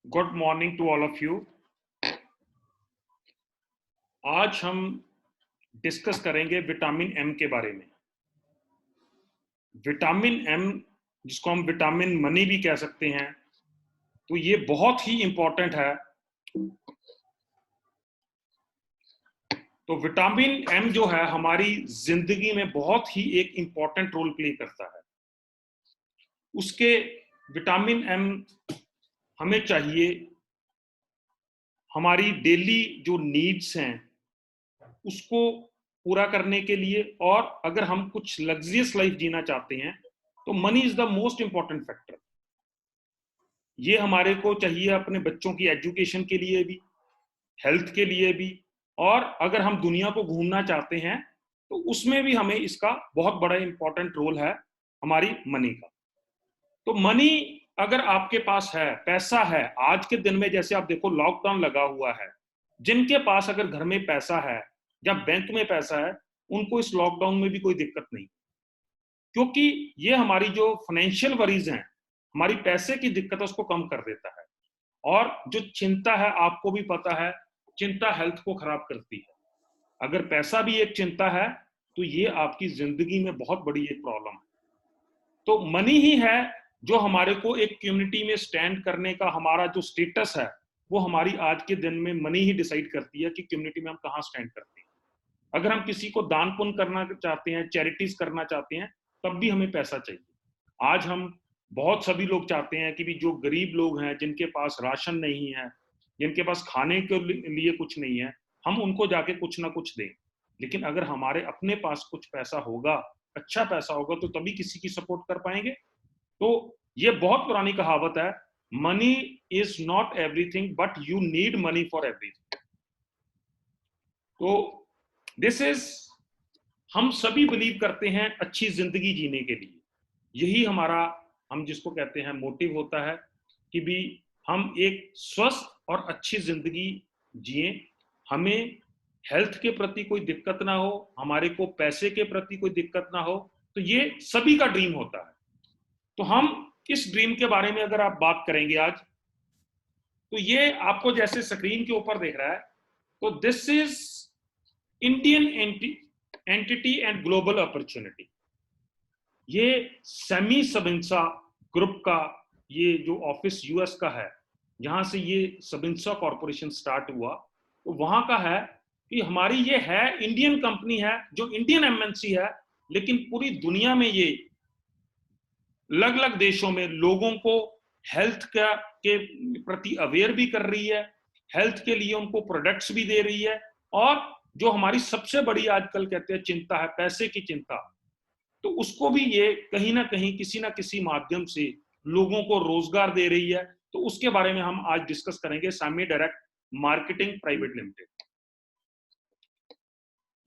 Good morning to all of you. आज हम discuss करेंगे विटामिन एम के बारे में। विटामिन एम, जिसको हम विटामिन मनी भी कह सकते हैं, तो ये बहुत ही इंपॉर्टेंट है। तो विटामिन एम जो है हमारी जिंदगी में बहुत ही एक इंपॉर्टेंट रोल प्ले करता है। उसके विटामिन एम हमें चाहिए हमारी डेली जो नीड्स हैं उसको पूरा करने के लिए, और अगर हम कुछ लग्जरियस लाइफ जीना चाहते हैं तो money is the most important factor. ये हमारे को चाहिए अपने बच्चों की एजुकेशन के लिए भी, हेल्थ के लिए भी, और अगर हम दुनिया को घूमना चाहते हैं तो उसमें भी हमें इसका बहुत बड़ा इंपॉर्टेंट रोल है, हमारी मनी का। तो मनी अगर आपके पास है, पैसा है, आज के दिन में जैसे आप देखो लॉकडाउन लगा हुआ है, जिनके पास अगर घर में पैसा है या बैंक में पैसा है उनको इस लॉकडाउन में भी कोई दिक्कत नहीं, क्योंकि ये हमारी जो फाइनेंशियल वरीज हैं, हमारी पैसे की दिक्कत है उसको कम कर देता है। और जो चिंता है, आपको भी पता है, चिंता हेल्थ को खराब करती है। अगर पैसा भी एक चिंता है तो ये आपकी जिंदगी में बहुत बड़ी एक प्रॉब्लम है। तो मनी ही है जो हमारे को एक कम्युनिटी में स्टैंड करने का, हमारा जो स्टेटस है वो हमारी आज के दिन में मनी ही डिसाइड करती है कि कम्युनिटी में हम कहाँ स्टैंड करते हैं। अगर हम किसी को दान पुण्य करना चाहते हैं, चैरिटीज करना चाहते हैं, तब भी हमें पैसा चाहिए। आज हम बहुत सभी लोग चाहते हैं कि भी जो गरीब लोग हैं, जिनके पास राशन नहीं है, जिनके पास खाने के लिए कुछ नहीं है, हम उनको जाके कुछ ना कुछ दें। लेकिन अगर हमारे अपने पास कुछ पैसा होगा, अच्छा पैसा होगा, तो तभी किसी की सपोर्ट कर पाएंगे। तो ये बहुत पुरानी कहावत है, money is not everything but you need money for everything. तो दिस इज, हम सभी बिलीव करते हैं अच्छी जिंदगी जीने के लिए, यही हमारा, हम जिसको कहते हैं मोटिव होता है कि भी हम एक स्वस्थ और अच्छी जिंदगी जिए, हमें हेल्थ के प्रति कोई दिक्कत ना हो, हमारे को पैसे के प्रति कोई दिक्कत ना हो। तो ये सभी का ड्रीम होता है। तो हम इस ड्रीम के बारे में अगर आप बात करेंगे आज, तो ये आपको जैसे स्क्रीन के ऊपर देख रहा है, तो this is Indian entity and global opportunity. ये सेमी सबिंसा ग्रुप का ये जो ऑफिस यूएस का है, जहां से ये सबिंसा कॉरपोरेशन स्टार्ट हुआ, तो वहां का है कि हमारी ये है इंडियन कंपनी है, जो इंडियन एमएनसी है, लेकिन पूरी दुनिया में ये अलग अलग देशों में लोगों को हेल्थ का के प्रति अवेयर भी कर रही है, हेल्थ के लिए उनको प्रोडक्ट्स भी दे रही है, और जो हमारी सबसे बड़ी आजकल कहते हैं चिंता है, पैसे की चिंता, तो उसको भी ये कहीं ना किसी माध्यम से लोगों को रोजगार दे रही है। तो उसके बारे में हम आज डिस्कस करेंगे। Sami direct marketing private limited.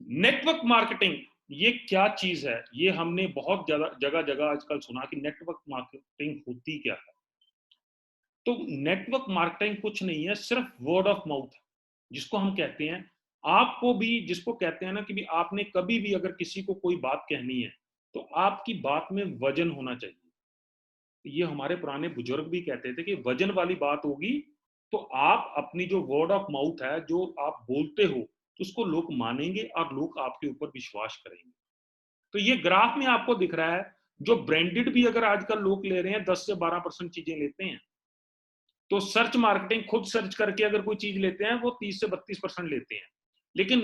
Network marketing ये क्या चीज है, ये हमने बहुत ज्यादा जगह जगह आजकल सुना कि नेटवर्क मार्केटिंग होती क्या है। तो नेटवर्क मार्केटिंग कुछ नहीं है, सिर्फ वर्ड ऑफ माउथ है, जिसको हम कहते हैं, आपको भी जिसको कहते हैं ना कि भी आपने कभी भी अगर किसी को कोई बात कहनी है तो आपकी बात में वजन होना चाहिए। ये हमारे पुराने बुजुर्ग भी कहते थे कि वजन वाली बात होगी तो आप अपनी जो वर्ड ऑफ माउथ है, जो आप बोलते हो, तो उसको लोग मानेंगे और लोग आपके ऊपर विश्वास करेंगे। तो ये ग्राफ में आपको दिख रहा है, जो ब्रांडेड भी अगर आजकल लोग ले रहे हैं 10 से 12% चीजें लेते हैं, तो सर्च मार्केटिंग खुद सर्च करके अगर कोई चीज लेते हैं वो 30 से 32% लेते हैं। लेकिन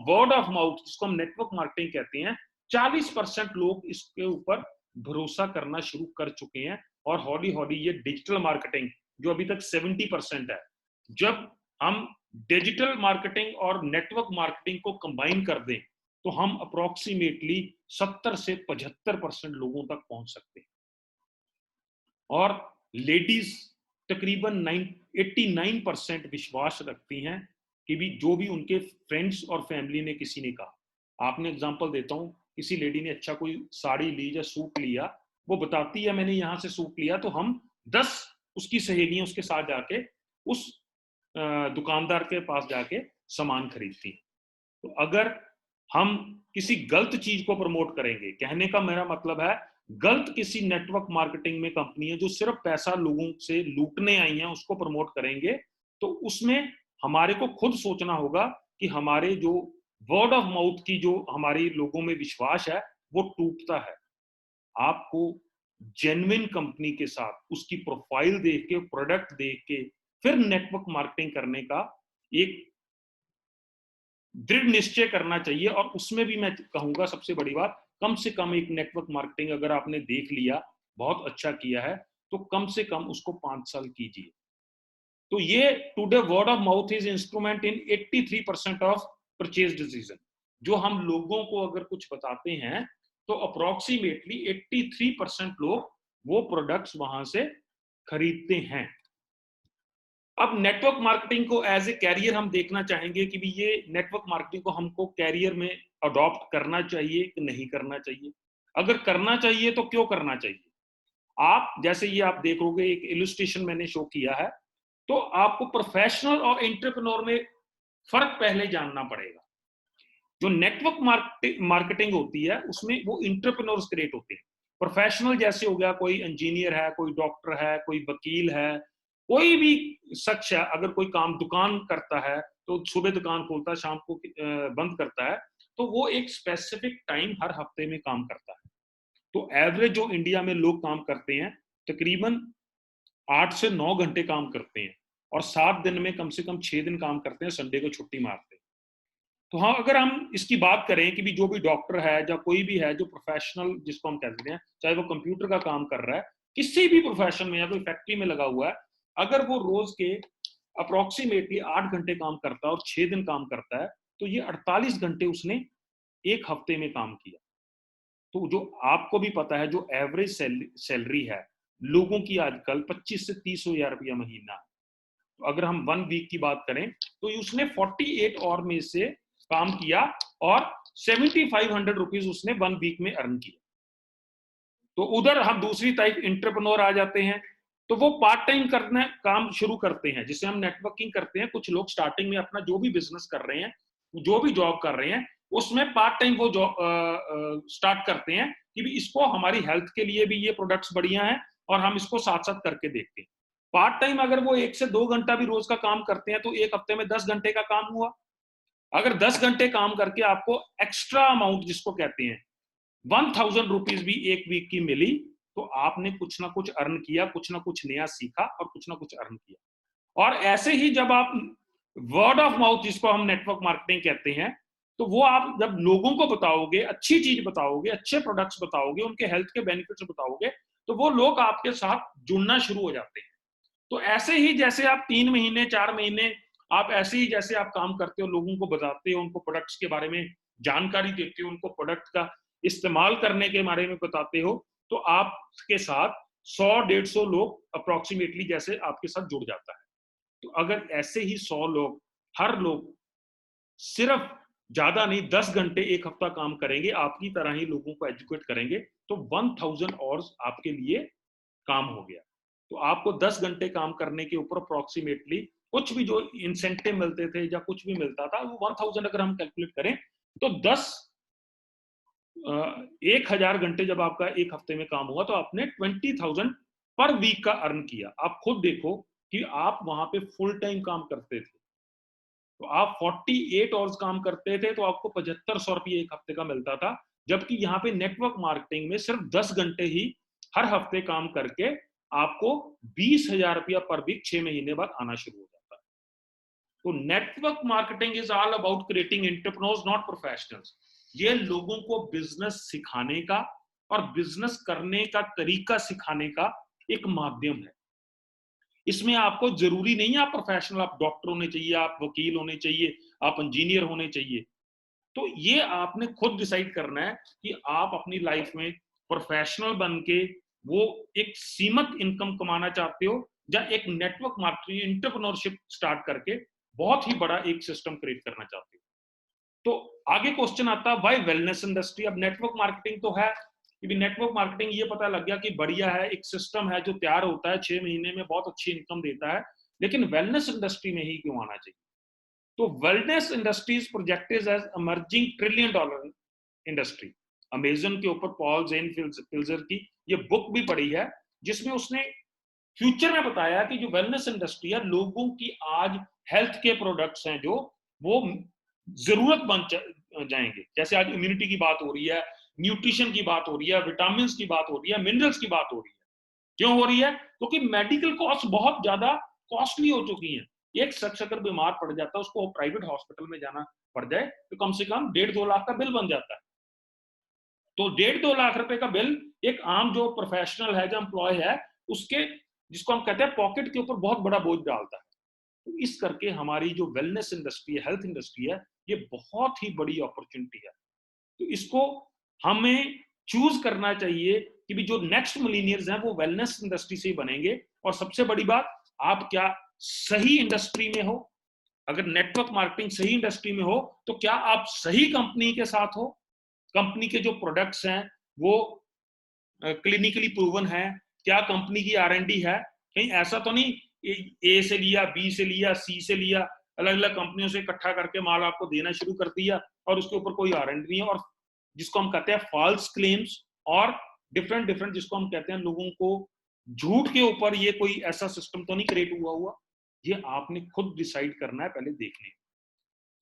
वर्ड ऑफ माउथ, जिसको हम नेटवर्क मार्केटिंग कहते हैं, 40% लोग इसके ऊपर भरोसा करना शुरू कर चुके हैं। और हौली हौली ये डिजिटल मार्केटिंग जो अभी तक 70% है, जब हम डिजिटल मार्केटिंग और नेटवर्क मार्केटिंग को कंबाइन कर दें तो हम अप्रोक्सीमेटली 70 से 75% लोगों तक पहुंच सकते हैं। और लेडीज तकरीबन 89% विश्वास रखती हैं कि भी जो भी उनके फ्रेंड्स और फैमिली ने किसी ने कहा। आपने एग्जांपल देता हूँ, किसी लेडी ने अच्छा कोई साड़ी ली या सूट लिया, वो बताती है मैंने यहाँ से सूट लिया, तो हम 10 उसकी सहेलियां उसके साथ जाके उस दुकानदार के पास जाके सामान खरीदती हैं। तो अगर हम किसी गलत चीज को प्रमोट करेंगे, कहने का मेरा मतलब है गलत किसी नेटवर्क मार्केटिंग में कंपनी है जो सिर्फ पैसा लोगों से लूटने आई है उसको प्रमोट करेंगे, तो उसमें हमारे को खुद सोचना होगा कि हमारे जो वर्ड ऑफ माउथ की जो हमारी लोगों में विश्वास है वो टूटता है। आपको जेन्युइन कंपनी के साथ उसकी प्रोफाइल देख के, प्रोडक्ट देख के फिर नेटवर्क मार्केटिंग करने का एक दृढ़ निश्चय करना चाहिए। और उसमें भी मैं कहूंगा सबसे बड़ी बात, कम से कम एक नेटवर्क मार्केटिंग अगर आपने देख लिया, बहुत अच्छा किया है, तो कम से कम उसको 5 साल कीजिए। तो ये today word of mouth is instrument in 83% of purchase decision. जो हम लोगों को अगर कुछ बताते हैं तो अप्रोक्सीमेटली 83% लोग वो प्रोडक्ट्स वहां से खरीदते हैं। अब नेटवर्क मार्केटिंग को एज ए कैरियर हम देखना चाहेंगे कि भी ये नेटवर्क मार्केटिंग को हमको कैरियर में अडॉप्ट करना चाहिए कि नहीं करना चाहिए। अगर करना चाहिए तो क्यों करना चाहिए। आप जैसे ये आप देखोगे, एक इलस्ट्रेशन मैंने शो किया है, तो आपको प्रोफेशनल और एंटरप्रेन्योर में फर्क पहले जानना पड़ेगा। जो नेटवर्क मार्केटिंग होती है उसमें वो इंटरप्रेन्योर्स क्रिएट होते हैं। प्रोफेशनल जैसे हो गया, कोई इंजीनियर है, कोई डॉक्टर है, कोई वकील है, कोई भी शख्स है, अगर कोई काम दुकान करता है तो सुबह दुकान खोलता है, शाम को बंद करता है, तो वो एक स्पेसिफिक टाइम हर हफ्ते में काम करता है। तो एवरेज जो इंडिया में लोग काम करते हैं तकरीबन 8 से 9 घंटे काम करते हैं, और 7 दिन में कम से कम 6 दिन काम करते हैं, संडे को छुट्टी मारते हैं। तो हाँ, अगर हम इसकी बात करें कि भी जो भी डॉक्टर है या कोई भी है जो प्रोफेशनल जिसको हम कहते हैं, चाहे वो कंप्यूटर का काम कर रहा है, किसी भी प्रोफेशन में या कोई फैक्ट्री में लगा हुआ है, अगर वो रोज के अप्रोक्सीमेटली 8 घंटे काम करता है और 6 दिन काम करता है, तो ये 48 घंटे उसने एक हफ्ते में काम किया। तो जो आपको भी पता है जो एवरेज सैलरी है लोगों की आजकल 25 से 30 हजार रुपया महीना है। तो अगर हम 1 वीक की बात करें तो उसने 48 और में से काम किया और 7500 रुपीज उसने 1 वीक में अर्न किया। तो उधर हम दूसरी टाइप इंटरप्रेन्योर आ जाते हैं, तो वो पार्ट टाइम करना काम शुरू करते हैं, जिसे हम नेटवर्किंग करते हैं। कुछ लोग स्टार्टिंग में अपना जो भी बिजनेस कर रहे हैं, जो भी जॉब कर रहे हैं, उसमें पार्ट टाइम वो जॉब स्टार्ट करते हैं कि भी इसको हमारी हेल्थ के लिए भी ये प्रोडक्ट्स बढ़िया हैं और हम इसको साथ साथ करके देखते हैं। पार्ट टाइम अगर वो 1 से 2 घंटा भी रोज का काम करते हैं तो एक हफ्ते में 10 घंटे का काम हुआ। अगर 10 घंटे काम करके आपको एक्स्ट्रा अमाउंट जिसको कहते हैं 1000 रुपीज भी एक वीक की मिली, तो आपने कुछ ना कुछ अर्न किया, कुछ ना कुछ नया सीखा और कुछ ना कुछ अर्न किया। और ऐसे ही जब आप वर्ड ऑफ माउथ जिसको हम नेटवर्क मार्केटिंग कहते हैं, तो वो आप जब लोगों को बताओगे, अच्छी चीज बताओगे, अच्छे प्रोडक्ट्स बताओगे, उनके हेल्थ के बेनिफिट्स बताओगे, तो वो लोग आपके साथ जुड़ना शुरू हो जाते हैं। तो ऐसे ही जैसे आप 3 महीने 4 महीने आप ऐसे ही जैसे आप काम करते हो, लोगों को बताते हो, उनको प्रोडक्ट्स के बारे में जानकारी देते हो, उनको प्रोडक्ट का इस्तेमाल करने के बारे में बताते हो, तो आपके साथ 100-150 लोग अप्रोक्सीमेटली जैसे आपके साथ जुड़ जाता है। तो अगर ऐसे ही 100 लोग, हर लोग सिर्फ ज्यादा नहीं 10 घंटे एक हफ्ता काम करेंगे, आपकी तरह ही लोगों को एजुकेट करेंगे, तो 1000 और आपके लिए काम हो गया। तो आपको 10 घंटे काम करने के ऊपर अप्रोक्सीमेटली कुछ भी जो इंसेंटिव मिलते थे या कुछ भी मिलता था, वो 1000 अगर हम कैलकुलेट करें तो 1000 घंटे जब आपका एक हफ्ते में काम हुआ तो आपने 20,000 पर वीक का अर्न किया। आप खुद देखो कि आप वहां पे फुल टाइम काम करते थे, तो आप 48 आवर्स काम करते थे तो आपको 7500 रुपये एक हफ्ते का मिलता था। जबकि यहाँ पे नेटवर्क मार्केटिंग में सिर्फ 10 घंटे ही हर हफ्ते काम करके आपको 20,000 रुपया पर वीक 6 महीने बाद आना शुरू हो जाता है। तो network marketing is all about creating entrepreneurs not professionals. ये लोगों को बिजनेस सिखाने का और बिजनेस करने का तरीका सिखाने का एक माध्यम है। इसमें आपको जरूरी नहीं है आप प्रोफेशनल, आप डॉक्टर होने चाहिए, आप वकील होने चाहिए, आप इंजीनियर होने चाहिए। तो ये आपने खुद डिसाइड करना है कि आप अपनी लाइफ में प्रोफेशनल बन के वो एक सीमित इनकम कमाना चाहते हो, या एक नेटवर्क मार्केटिंग इंटरप्रेन्योरशिप स्टार्ट करके बहुत ही बड़ा एक सिस्टम क्रिएट करना चाहते हो। तो आगे क्वेश्चन आता है व्हाई वेलनेस इंडस्ट्री। अब नेटवर्क मार्केटिंग तो है कि नेटवर्क मार्केटिंग ये पता लग गया कि बढ़िया है, एक सिस्टम है जो तैयार होता है 6 महीने में, बहुत अच्छी इनकम देता है, लेकिन वेलनेस इंडस्ट्री में ही क्यों आना चाहिए। तो wellness industries projected as emerging $1 trillion industry. Amazon के ऊपर पॉल जेन फिल्जर की ये बुक भी पढ़ी है, जिसमें उसने फ्यूचर में बताया कि जो वेलनेस इंडस्ट्री है, लोगों की आज हेल्थ के प्रोडक्ट्स हैं जो वो जरूरत बन जाएंगे। जैसे आज इम्यूनिटी की बात हो रही है, न्यूट्रिशन की बात हो रही है, विटामिन की बात हो रही है, मिनरल्स की बात हो रही है। क्यों हो रही है? क्योंकि मेडिकल कॉस्ट बहुत ज्यादा कॉस्टली हो चुकी है। एक शख्स अगर बीमार पड़ जाता है, उसको प्राइवेट हॉस्पिटल में जाना पड़ जाए तो कम से कम 1.5-2 लाख का बिल बन जाता है। तो 1.5-2 लाख रुपए का बिल एक आम जो प्रोफेशनल है, जो एम्प्लॉय है, उसके, जिसको हम कहते हैं, पॉकेट के ऊपर बहुत बड़ा बोझ डालता है। तो इस करके हमारी जो वेलनेस इंडस्ट्री है, हेल्थ इंडस्ट्री है, ये बहुत ही बड़ी अपॉर्चुनिटी है। तो इसको हमें चूज करना चाहिए कि भी जो नेक्स्ट मिलीनियर्स हैं वो वेलनेस इंडस्ट्री से ही बनेंगे। और सबसे बड़ी बात, आप क्या सही इंडस्ट्री में हो? अगर नेटवर्क मार्केटिंग सही इंडस्ट्री में हो तो क्या आप सही कंपनी के साथ हो? कंपनी के जो प्रोडक्ट्स हैं वो क्लिनिकली प्रूवन है? क्या कंपनी की R&D है? कहीं ऐसा तो नहीं ए से लिया, बी से लिया, सी से लिया, अलग अलग कंपनियों से इकट्ठा करके माल आपको देना शुरू कर दिया और उसके ऊपर कोई R&D नहीं है, और जिसको हम कहते हैं फॉल्स क्लेम्स और डिफरेंट डिफरेंट, जिसको हम कहते हैं लोगों को झूठ के ऊपर, ये कोई ऐसा सिस्टम तो नहीं क्रिएट हुआ। ये आपने खुद डिसाइड करना है पहले देखने।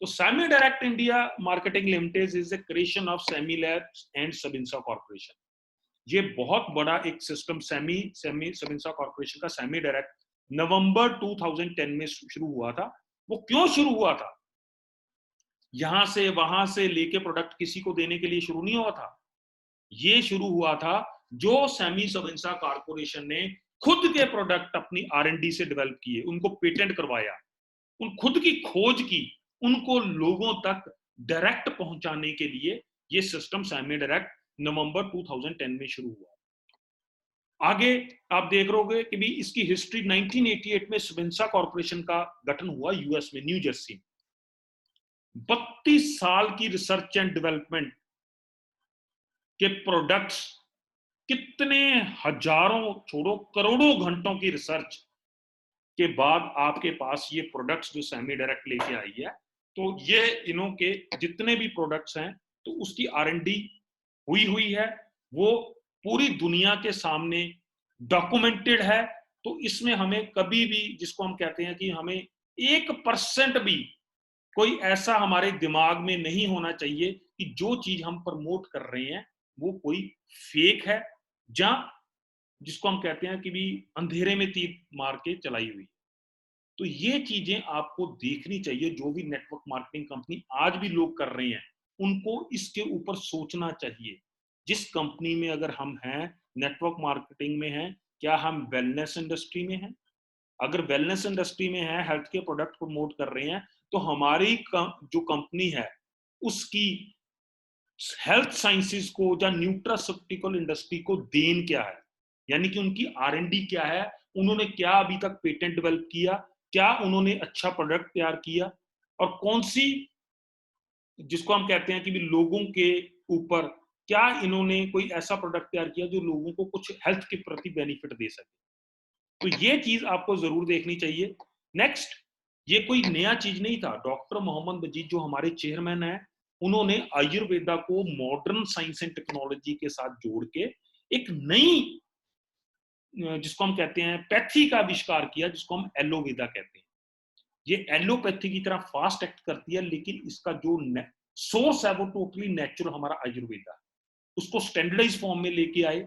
तो Sami direct India marketing limited is a creation of Sami labs and Sabinsa corporation. ये बहुत बड़ा एक सिस्टम सेमी सबइंसा कॉर्पोरेशन का सेमी डायरेक्ट नवंबर 2010 में शुरू हुआ था। वो क्यों शुरू हुआ था? यहां से वहां से लेके प्रोडक्ट किसी को देने के लिए शुरू नहीं हुआ था। ये शुरू हुआ था जो सेमी सबइंसा कॉर्पोरेशन ने खुद के प्रोडक्ट अपनी R&D से डेवलप किए, उनको पेटेंट करवाया, उन खुद की खोज की, उनको लोगों तक डायरेक्ट पहुंचाने के लिए ये सिस्टम सेमी डायरेक्ट नवंबर 2010 में शुरू हुआ। आगे आप देख रहोगे कि भी इसकी हिस्ट्री 1988 में सबइंसा कॉर्पोरेशन का गठन हुआ यूएस में, न्यू जर्सी। 32 साल की रिसर्च एंड डेवलपमेंट के प्रोडक्ट्स, कितने हजारों छोड़ो करोड़ों घंटों की रिसर्च के बाद आपके पास ये प्रोडक्ट्स जो सेमी डायरेक्ट लेके आई है। तो ये इनों के जितने भी प्रोडक्ट्स हैं तो उसकी R&D हुई है, वो पूरी दुनिया के सामने डॉक्यूमेंटेड है। तो इसमें हमें कभी भी, जिसको हम कहते हैं कि हमें 1% भी कोई ऐसा हमारे दिमाग में नहीं होना चाहिए कि जो चीज हम प्रमोट कर रहे हैं वो कोई फेक है, या जिसको हम कहते हैं कि भी अंधेरे में तीर मार के चलाई हुई। तो ये चीजें आपको देखनी चाहिए। जो भी नेटवर्क मार्केटिंग कंपनी आज भी लोग कर रहे हैं, उनको इसके ऊपर सोचना चाहिए। जिस कंपनी में अगर हम हैं, नेटवर्क मार्केटिंग में हैं, क्या हम वेलनेस इंडस्ट्री में हैं? अगर वेलनेस इंडस्ट्री में है, हेल्थ के प्रोडक्ट प्रमोट कर रहे हैं, तो हमारी जो कंपनी है उसकी हेल्थ साइंसेस को या न्यूट्रास्यूटिकल इंडस्ट्री को देन क्या है, यानी कि उनकी R&D क्या है, उन्होंने क्या अभी तक पेटेंट डेवलप किया, क्या उन्होंने अच्छा प्रोडक्ट तैयार किया, और कौन सी, जिसको हम कहते हैं कि भी लोगों के ऊपर क्या इन्होंने कोई ऐसा प्रोडक्ट तैयार किया जो लोगों को कुछ हेल्थ के प्रति बेनिफिट दे सके। तो ये चीज आपको जरूर देखनी चाहिए। नेक्स्ट, ये कोई नया चीज नहीं था। डॉक्टर मोहम्मद मजीद जो हमारे चेयरमैन है, उन्होंने आयुर्वेदा को मॉडर्न साइंस एंड टेक्नोलॉजी के साथ जोड़ के एक नई, जिसको हम कहते हैं, पैथी का आविष्कार किया, जिसको हम एलोवेदा कहते हैं। ये एलोपैथी की तरह फास्ट एक्ट करती है, लेकिन इसका जो सोर्स है वो टोटली नेचुरल हमारा आयुर्वेदा, उसको स्टैंडर्डाइज फॉर्म में लेके आए।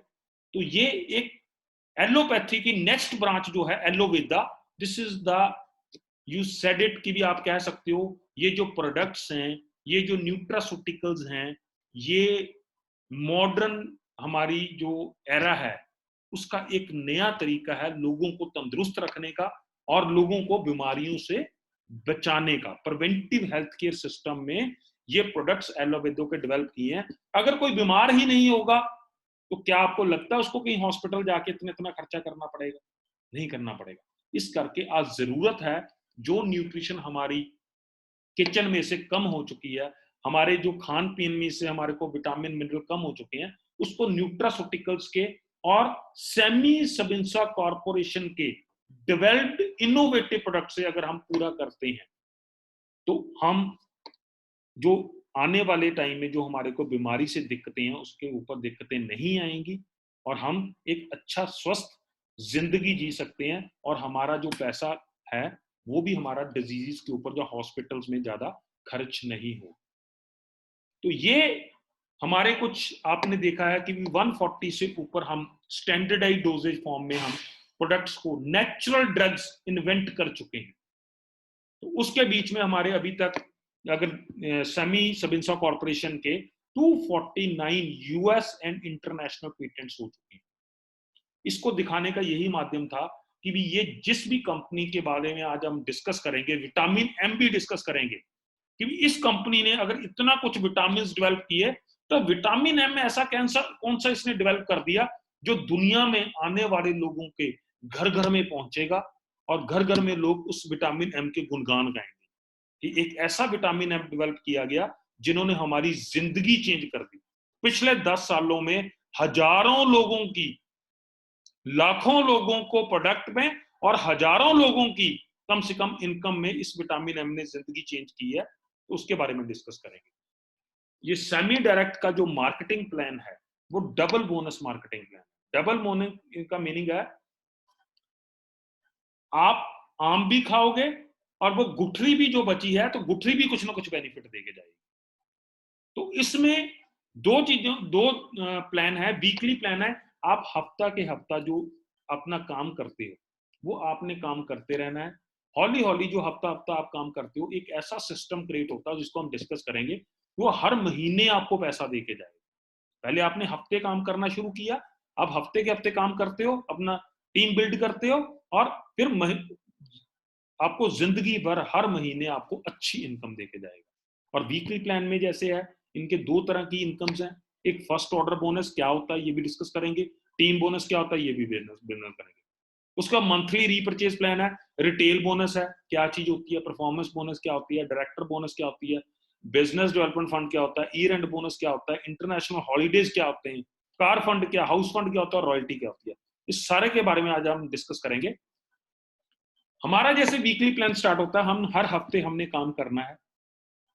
तो ये एक एलोपैथी की नेक्स्ट ब्रांच जो है एलोवेदा, this is the, you said it, कि भी आप कह सकते हो ये जो प्रोडक्ट्स हैं, ये जो न्यूट्रास्यूटिकल्स हैं, ये मॉडर्न हमारी जो एरा है उसका एक नया तरीका है लोगों को तंदुरुस्त रखने का और लोगों को बीमारियों से बचाने का। प्रिवेंटिव हेल्थ केयर सिस्टम में ये प्रोडक्ट्स एलोवेदो के डेवलप किए हैं। अगर कोई बीमार ही नहीं होगा तो क्या आपको लगता है उसको कहीं हॉस्पिटल जाके इतना इतना खर्चा करना पड़ेगा? नहीं करना पड़ेगा। इस करके आज जरूरत है, जो न्यूट्रिशन हमारी किचन में से कम हो चुकी है, हमारे जो खान पीन में से हमारे को विटामिन मिनरल कम हो चुके हैं, उसको न्यूट्रास्यूटिकल्स के और सेमी सबइंसा कॉर्पोरेशन के डेवलप्ड इनोवेटिव प्रोडक्ट से अगर हम पूरा करते हैं तो हम जो आने वाले टाइम में जो हमारे को बीमारी से दिक्कतें हैं उसके ऊपर दिक्कतें नहीं आएंगी और हम एक अच्छा स्वस्थ जिंदगी जी सकते हैं और हमारा जो पैसा है वो भी हमारा डिजीज के ऊपर जो हॉस्पिटल्स में ज्यादा खर्च नहीं हो। तो ये हमारे कुछ आपने देखा है कि 140 से ऊपर हम स्टैंडर्डाइज डोजेज फॉर्म में हम प्रोडक्ट्स को नेचुरल ड्रग्स इन्वेंट कर चुके हैं। तो उसके बीच में हमारे अभी तक अगर सेमी सबिंसा कॉर्पोरेशन के 249 यूएस एंड इंटरनेशनल पेटेंट्स हो चुके हैं। इसको दिखाने का यही माध्यम था कि भी ये जिस भी कंपनी के बारे में आज हम डिस्कस करेंगे, विटामिन एम भी डिस्कस करेंगे कि इस कंपनी ने अगर इतना कुछ विटामिन डेवलप किए तो विटामिन एम ऐसा कौन सा इसने डेवलप कर दिया जो दुनिया में आने वाले लोगों के घर घर में पहुंचेगा और घर घर में लोग उस विटामिन एम के गुणगान गाएंगे कि एक ऐसा विटामिन एम डेवलप किया गया जिन्होंने हमारी जिंदगी चेंज कर दी। पिछले 10 सालों में हजारों लोगों की, लाखों लोगों को प्रोडक्ट में और हजारों लोगों की कम से कम इनकम में इस विटामिन एम ने जिंदगी चेंज की है। तो उसके बारे में डिस्कस करेंगे। ये सेमी डायरेक्ट का जो मार्केटिंग प्लान है वो double bonus marketing plan. Double bonus का मीनिंग है आप आम भी खाओगे और वो गुठली भी जो बची है तो गुठली भी कुछ ना कुछ बेनिफिट देके जाएगी। तो इसमें दो प्लान है। वीकली प्लान है, आप हफ्ता के हफ्ता जो अपना काम करते हो वो आपने काम करते रहना है। हौली हौली जो हफ्ता हफ्ता आप काम करते हो एक ऐसा सिस्टम क्रिएट होता है जिसको हम डिस्कस करेंगे। वो हर महीने आपको पैसा देके जाएगा। पहले आपने हफ्ते काम करना शुरू किया, अब हफ्ते के हफ्ते काम करते हो, अपना टीम बिल्ड करते हो और फिर आपको जिंदगी भर हर महीने आपको अच्छी इनकम देके जाएगा। और वीकली प्लान में जैसे है इनके दो तरह की इनकम्स हैं। एक फर्स्ट ऑर्डर बोनस क्या होता है ये भी डिस्कस करेंगे, टीम बोनस क्या होता है ये भी डिस्कस करेंगे। उसका मंथली रीपरचेज प्लान है, रिटेल बोनस है क्या चीज होती है, परफॉर्मेंस बोनस क्या होती है, डायरेक्टर बोनस क्या होती है, बिजनेस डेवलपमेंट फंड क्या होता है, ईयर एंड बोनस क्या होता है, इंटरनेशनल हॉलीडेज क्या होते हैं, कार फंड क्या, हाउस फंड क्या होता है और रॉयल्टी क्या होती है। इस सारे के बारे में आज हम डिस्कस करेंगे। हमारा जैसे वीकली प्लान स्टार्ट होता है, हम हर हफ्ते हमने काम करना है।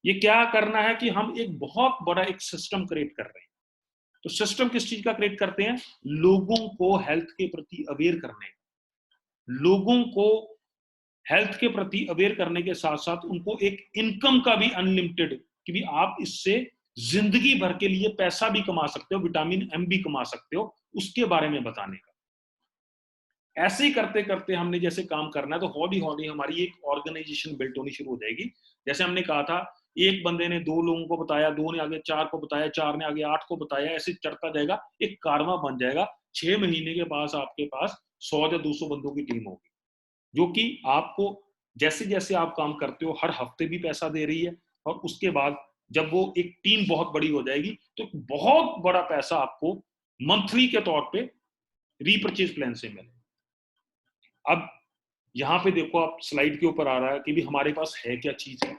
ये क्या करना है कि हम एक बहुत बड़ा एक सिस्टम क्रिएट कर रहे हैं। तो सिस्टम किस चीज का क्रिएट करते हैं, लोगों को हेल्थ के प्रति अवेयर करने, लोगों को हेल्थ के प्रति अवेयर करने के साथ साथ उनको एक इनकम का भी अनलिमिटेड कि भी आप इससे जिंदगी भर के लिए पैसा भी कमा सकते हो, विटामिन एम भी कमा सकते हो, उसके बारे में बताने का। ऐसे ही करते करते हमने जैसे काम करना है तो हौली हौली हमारी एक ऑर्गेनाइजेशन बिल्ट होनी शुरू हो जाएगी। जैसे हमने कहा था एक बंदे ने 2 लोगों को बताया, 2 ने आगे 4 को बताया, 4 ने आगे 8 को बताया, ऐसे चढ़ता जाएगा, एक कारवां बन जाएगा। 6 महीने के पास आपके पास 100 या 200 बंदों की टीम होगी जो कि आपको जैसे जैसे आप काम करते हो हर हफ्ते भी पैसा दे रही है। और उसके बाद जब वो एक टीम बहुत बड़ी हो जाएगी तो बहुत बड़ा पैसा आपको मंथली के तौर पे रीपरचेज प्लान से मिले। अब यहाँ पे देखो आप स्लाइड के ऊपर आ रहा है कि भी हमारे पास है क्या चीज है,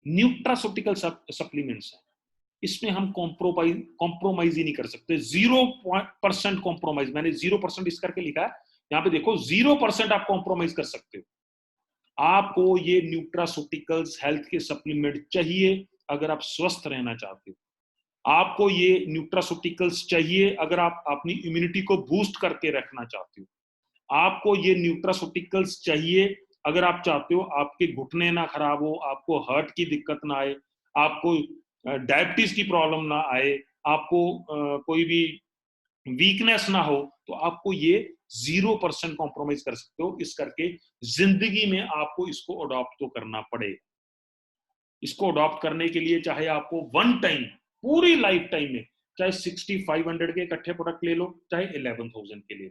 न्यूट्रास्यूटिकल सप्लीमेंट्स है। इसमें हम कॉम्प्रोमाइज ही नहीं कर सकते। 0% कॉम्प्रोमाइज, मैंने 0% इस करके लिखा है, यहाँ पे देखो 0% आप कॉम्प्रोमाइज कर सकते हो। आपको ये न्यूट्रास्यूटिकल्स हेल्थ के सप्लीमेंट चाहिए अगर आप स्वस्थ रहना चाहते हो। आपको ये न्यूट्रास्यूटिकल्स चाहिए अगर आप अपनी इम्यूनिटी को बूस्ट करके रखना चाहते हो। आपको ये न्यूट्रास्यूटिकल्स चाहिए अगर आप चाहते हो आपके घुटने ना खराब हो, आपको हार्ट की दिक्कत ना आए, आपको डायबिटीज की प्रॉब्लम ना आए, आपको कोई भी वीकनेस ना हो, तो आपको ये 0% कॉम्प्रोमाइज कर सकते हो। इस करके जिंदगी में आपको इसको अडॉप्ट तो करना पड़ेगा। इसको अडॉप्ट करने के लिए चाहे आपको वन टाइम पूरी लाइफ टाइम में चाहे 6500 के इकट्ठे प्रोडक्ट ले लो, चाहे 11,000 के लिए।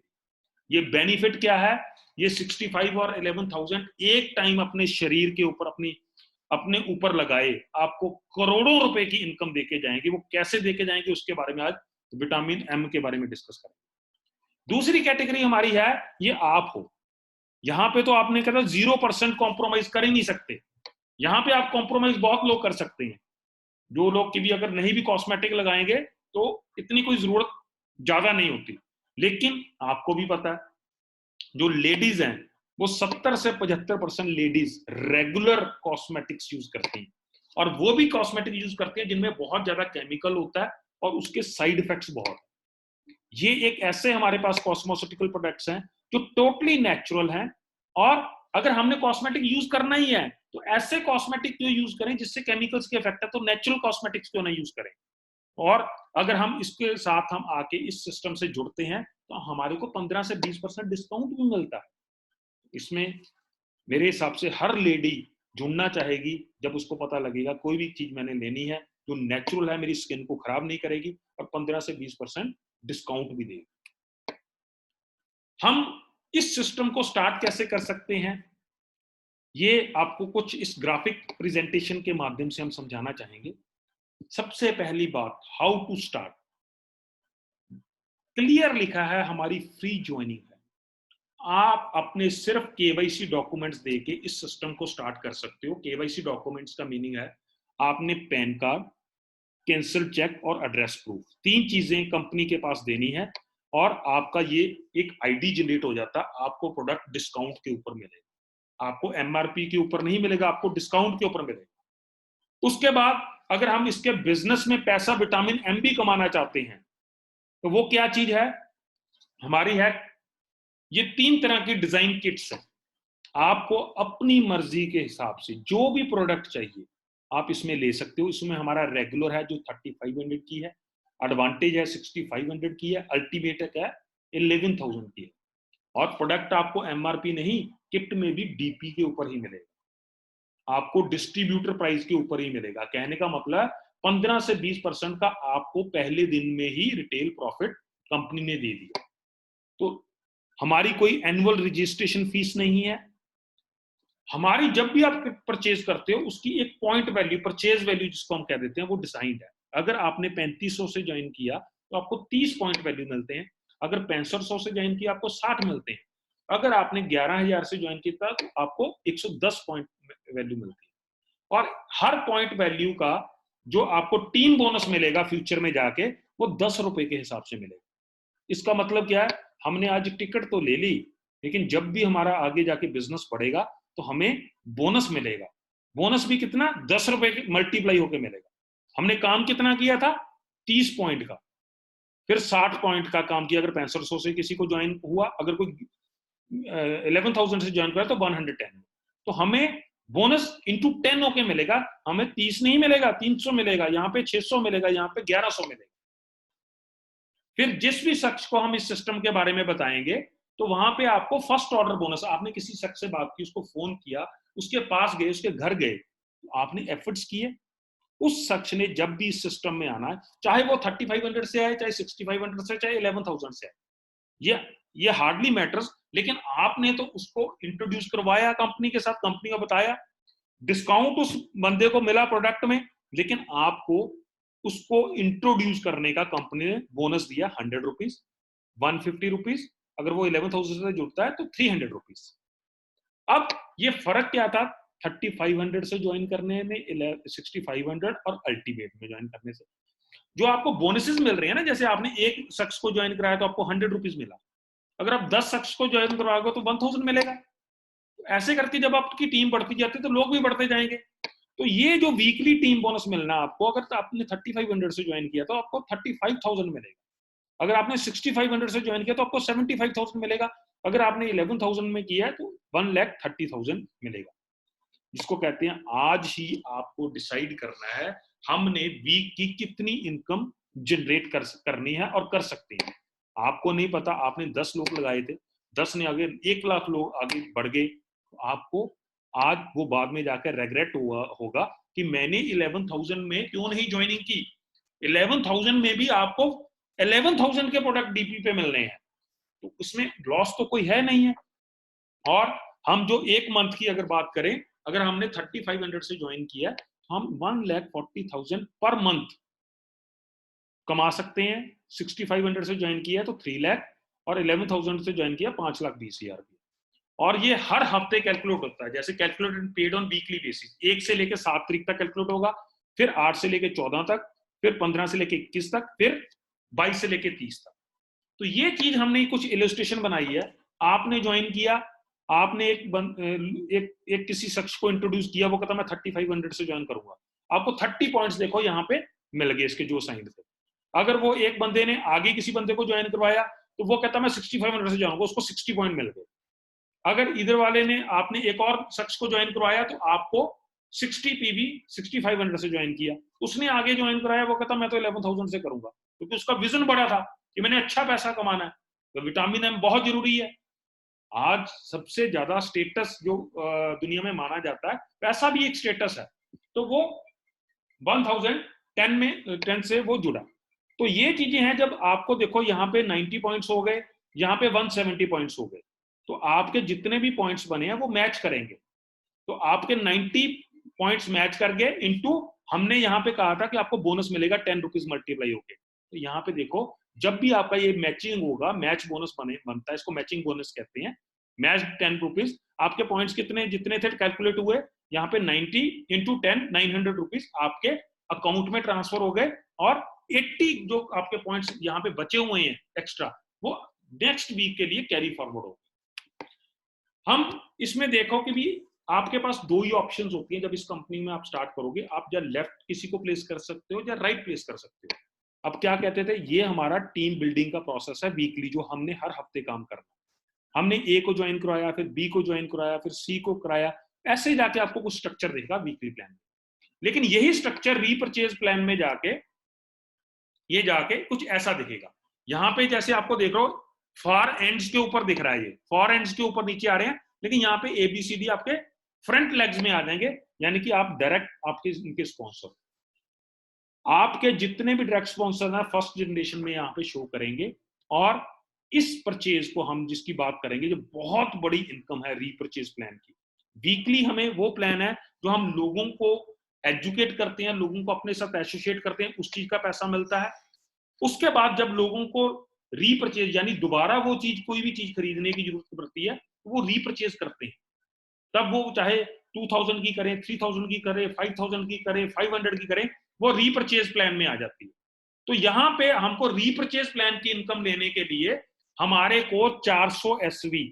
ये बेनिफिट क्या है, ये 65 और 11,000 एक टाइम अपने शरीर के ऊपर अपने ऊपर लगाए आपको करोड़ों रुपए की इनकम देके जाएंगे। वो कैसे देके जाएंगे उसके बारे में आज विटामिन एम के बारे में डिस्कस करेंगे। दूसरी कैटेगरी हमारी है ये आप हो। यहां पे तो आपने कहा 0% कॉम्प्रोमाइज कर ही नहीं सकते। यहां पे आप कॉम्प्रोमाइज बहुत लोग कर सकते हैं। जो लोग की भी अगर नहीं भी कॉस्मेटिक लगाएंगे तो इतनी कोई जरूरत ज्यादा नहीं होती। लेकिन आपको भी पता है जो लेडीज हैं वो 70 से 75% लेडीज रेगुलर कॉस्मेटिक्स यूज करती हैं। और वो भी कॉस्मेटिक यूज करते हैं जिनमें बहुत ज्यादा केमिकल होता है और उसके साइड इफेक्ट्स बहुत है। ये एक ऐसे हमारे पास कॉस्मेटिकल प्रोडक्ट्स हैं जो टोटली नेचुरल हैं, और अगर हमने कॉस्मेटिक यूज करना ही है तो ऐसे कॉस्मेटिक क्यों यूज करें जिससे केमिकल्स के इफेक्ट है, तो नेचुरल कॉस्मेटिक्स क्यों नहीं यूज करें। और अगर हम इसके साथ हम आके इस सिस्टम से जुड़ते हैं तो हमारे को 15 से 20% डिस्काउंट भी मिलता है। इसमें मेरे हिसाब से हर लेडी जुड़ना चाहेगी जब उसको पता लगेगा कोई भी चीज मैंने लेनी है जो नेचुरल है, मेरी स्किन को खराब नहीं करेगी और 15 से 20% डिस्काउंट भी देगी। हम इस सिस्टम को स्टार्ट कैसे कर सकते हैं, ये आपको कुछ इस ग्राफिक प्रेजेंटेशन के माध्यम से हम समझाना चाहेंगे। सबसे पहली बात, हाउ टू स्टार्ट, क्लियर लिखा है हमारी फ्री ज्वाइनिंग है। आप अपने सिर्फ केवाईसी डॉक्यूमेंट्स देके इस सिस्टम को स्टार्ट कर सकते हो। केवाईसी डॉक्यूमेंट्स का मीनिंग है आपने पैन कार्ड, कैंसिल चेक और एड्रेस प्रूफ, 3 चीजें कंपनी के पास देनी है और आपका ये एक आईडी जनरेट हो जाता है। आपको प्रोडक्ट डिस्काउंट के ऊपर मिलेगा, आपको एमआरपी के ऊपर नहीं मिलेगा, आपको डिस्काउंट के ऊपर मिलेगा। उसके बाद अगर हम इसके बिजनेस में पैसा विटामिन एम भी कमाना चाहते हैं तो वो क्या चीज है हमारी है, ये 3 तरह की डिजाइन किट्स है। आपको अपनी मर्जी के हिसाब से जो भी प्रोडक्ट चाहिए आप इसमें ले सकते हो। इसमें हमारा रेगुलर है जो 3500 की है, एडवांटेज है 6500 की है, अल्टीमेट है 11000 की है। और प्रोडक्ट आपको एमआरपी नहीं, किट में भी डीपी के ऊपर ही मिलेगा, आपको डिस्ट्रीब्यूटर प्राइस के ऊपर ही मिलेगा। कहने का मतलब 15 से 20% का आपको पहले दिन में ही रिटेल प्रॉफिट कंपनी ने दे दिया। तो हमारी कोई एनुअल रजिस्ट्रेशन फीस नहीं है। हमारी जब भी आप परचेज करते हो उसकी एक पॉइंट वैल्यू, परचेज वैल्यू जिसको हम कह देते हैं, वो डिसाइड है। अगर आपने 3500 से ज्वाइन किया तो आपको 30 पॉइंट वैल्यू मिलते हैं, अगर 6500 से ज्वाइन किया आपको 60 मिलते हैं, अगर आपने 11000 से ज्वाइन किया तो आपको 110 पॉइंट वैल्यू मिलती है। और हर पॉइंट वैल्यू का जो आपको टीम बोनस मिलेगा फ्यूचर में जाके वो 10 रुपए के हिसाब से मिलेगा। इसका मतलब क्या है, हमने आज टिकट तो ले ली लेकिन जब भी हमारा आगे जाके बिजनेस बढ़ेगा तो हमें बोनस मिलेगा। बोनस भी कितना, 10 रुपए मल्टीप्लाई होकर मिलेगा। हमने काम कितना किया था, 30 पॉइंट का, फिर 60 पॉइंट का काम किया। अगर 6500 से किसी को ज्वाइन हुआ, अगर कोई 11,000 से ज्वाइन करा तो 110, तो हमें बोनस इंटू 10 होके मिलेगा। हमें 30 नहीं मिलेगा, 300 मिलेगा, यहाँ पे 600 मिलेगा, यहाँ पे 1100 मिलेगा। फिर जिस भी शख्स को हम इस सिस्टम के बारे में बताएंगे तो वहां पे आपको फर्स्ट ऑर्डर बोनस, आपने किसी शख्स से बात की, उसको फोन किया, उसके पास गए, उसके घर गए, आपने एफर्ट्स किए, उस शख्स ने जब भी इस सिस्टम में आना है, चाहे वो 3500 से आए, चाहे 6500 से, चाहे 11000 से आए, ये हार्डली मैटर्स, लेकिन आपने तो उसको इंट्रोड्यूस करवाया कंपनी के साथ, कंपनी को बताया, डिस्काउंट उस बंदे को मिला प्रोडक्ट में, लेकिन आपको उसको इंट्रोड्यूस करने का कंपनी ने बोनस दिया 100 रुपीज, 150 रुपीज, अगर वो 11,000 से जुड़ता है तो 300 रुपीज। अब ये फर्क क्या था 3500 से ज्वाइन करने में, 6500 और अल्टीमेट में ज्वाइन करने से, जो आपको बोनसेस मिल रहे हैं ना, जैसे आपने एक शख्स को ज्वाइन कराया तो आपको 100 रुपीज मिला, अगर आप 10 शख्स को ज्वाइन करवाओगे तो 1000 मिलेगा। ऐसे करके जब आपकी टीम बढ़ती जाती है तो लोग भी बढ़ते जाएंगे। तो ये जो वीकली टीम बोनस मिलना आपको, अगर तो आपने 3500 से ज्वाइन किया तो आपको 35,000 मिलेगा, अगर आपने 6500 से ज्वाइन किया तो आपको 75,000 मिलेगा, अगर आपने 11,000 में किया है तो 1,30,000 मिलेगा। जिसको कहते हैं आज ही आपको डिसाइड करना है हमने वीक की कितनी इनकम जनरेट करनी है और कर सकते हैं। आपको नहीं पता, आपने 10 लोग लगाए थे, 10 ने आगे 1 लाख लोग आगे बढ़ गए, आपको आज वो बाद में जाकर रेग्रेट होगा कि मैंने 11,000 में क्यों नहीं ज्वाइनिंग की। 11,000 में भी आपको 11,000 के प्रोडक्ट डीपी पे मिल रहे हैं, तो उसमें लॉस तो कोई है नहीं है। और हम जो 1 मंथ की अगर बात करें, अगर हमने 3500 से ज्वाइन किया तो हम 1,40,000 पर मंथ कमा सकते हैं। 6500 से ज्वाइन किया तो 3 लाख, और 11,000 से ज्वाइन किया 5,20,000। और ये हर हफ्ते कैलकुलेट होता है, जैसे calculate paid on weekly basis, 1 से लेकर 7 तारीख तक कैलकुलेट होगा, फिर 8 से लेकर 14 तक, फिर 15 से लेकर 21 तक, फिर 22 से लेकर 30 तक। तो ये चीज हमने कुछ इलस्ट्रेशन बनाई है। आपने ज्वाइन किया, आपने एक किसी शख्स को इंट्रोड्यूस किया, वो कहता मैं 3500 से ज्वाइन करूंगा, आपको 30 पॉइंट्स देखो यहाँ पे मिल गए इसके जो साइन थे। अगर वो एक बंदे ने आगे किसी बंदे को ज्वाइन करवाया तो वो कहता मैं 6500 से जाऊंगा, उसको 60 पॉइंट मिल गए। अगर इधर वाले ने आपने एक और शख्स को ज्वाइन करवाया तो आपको 60 पीवी 6500 से ज्वाइन किया, उसने आगे ज्वाइन कराया, वो कहता मैं तो 11,000 से करूंगा, क्योंकि उसका विजन बड़ा था कि मैंने अच्छा पैसा कमाना है। तो विटामिन एम बहुत जरूरी है। आज सबसे ज्यादा स्टेटस जो दुनिया में माना जाता है, पैसा भी एक स्टेटस है, तो वो 1010 में 10 से वो जुड़ा। तो ये चीजें हैं, जब आपको देखो यहाँ पे 90 पॉइंट्स हो गए, यहाँ पे 170 पॉइंट्स हो गए, तो आपके जितने भी पॉइंट्स बने हैं वो मैच करेंगे। तो आपके 90 पॉइंट्स मैच कर गए इनटू, हमने यहाँ पे कहा था कि आपको बोनस मिलेगा 10 रुपीज मल्टीप्लाई होके। तो यहाँ पे देखो, जब भी आपका ये मैचिंग होगा, मैच बोनस बनता है, इसको मैचिंग बोनस कहते हैं। मैच 10 रुपीज, आपके पॉइंट्स कितने जितने थे कैलकुलेट हुए, यहाँ पे 90 इंटू 10 900 रुपीज आपके अकाउंट में ट्रांसफर हो गए, और 80 जो आपके पॉइंट्स यहाँ पे बचे हुए हैं एक्स्ट्रा, वो नेक्स्ट वीक के लिए कैरी फॉरवर्ड हो। हम इसमें देखो कि भी आपके पास दो ही ऑप्शंस होती हैं जब इस कंपनी में आप स्टार्ट करोगे, आप या लेफ्ट किसी को प्लेस कर सकते हो या राइट प्लेस कर सकते हो। अब क्या कहते थे, ये हमारा टीम बिल्डिंग का प्रोसेस है वीकली, जो हमने हर हफ्ते काम करना। हमने ए को ज्वाइन करवाया, फिर बी को ज्वाइन करवाया, फिर सी को कराया, ऐसे जाके आपको कुछ स्ट्रक्चर देगा वीकली प्लान में। लेकिन यही स्ट्रक्चर रीपर्चेज प्लान में जाके ये जाके कुछ ऐसा दिखेगा। यहाँ पे जैसे आपको देख रहा हो फॉर एंड्स के ऊपर दिख रहा है, ये फॉर एंड्स के ऊपर नीचे आ रहे हैं, लेकिन यहाँ पे एबीसीडी आपके फ्रंट लेग्स में आ जाएंगे, यानी कि आप डायरेक्ट आपके इनके स्पॉन्सर, आपके जितने भी डायरेक्ट स्पॉन्सर हैं फर्स्ट जनरेशन में यहाँ पे शो करेंगे। और इस परचेज को हम जिसकी बात करेंगे, जो बहुत बड़ी इनकम है रीपर्चेज प्लान की। वीकली हमें वो प्लान है जो हम लोगों को एजुकेट करते हैं, लोगों को अपने साथ एसोसिएट करते हैं, उस चीज का पैसा मिलता है। उसके बाद जब लोगों को रीपर्चेज, यानी दोबारा वो चीज, कोई भी चीज खरीदने की जरूरत पड़ती है, तो वो रीपर्चेज करते हैं, तब वो चाहे 2000 की करें, 3000 की करें, 5000 की करें, 500 की करें, वो रीपर्चेज प्लान में आ जाती है। तो यहाँ पे हमको रीपर्चेज प्लान की इनकम लेने के लिए हमारे को 400 एसवी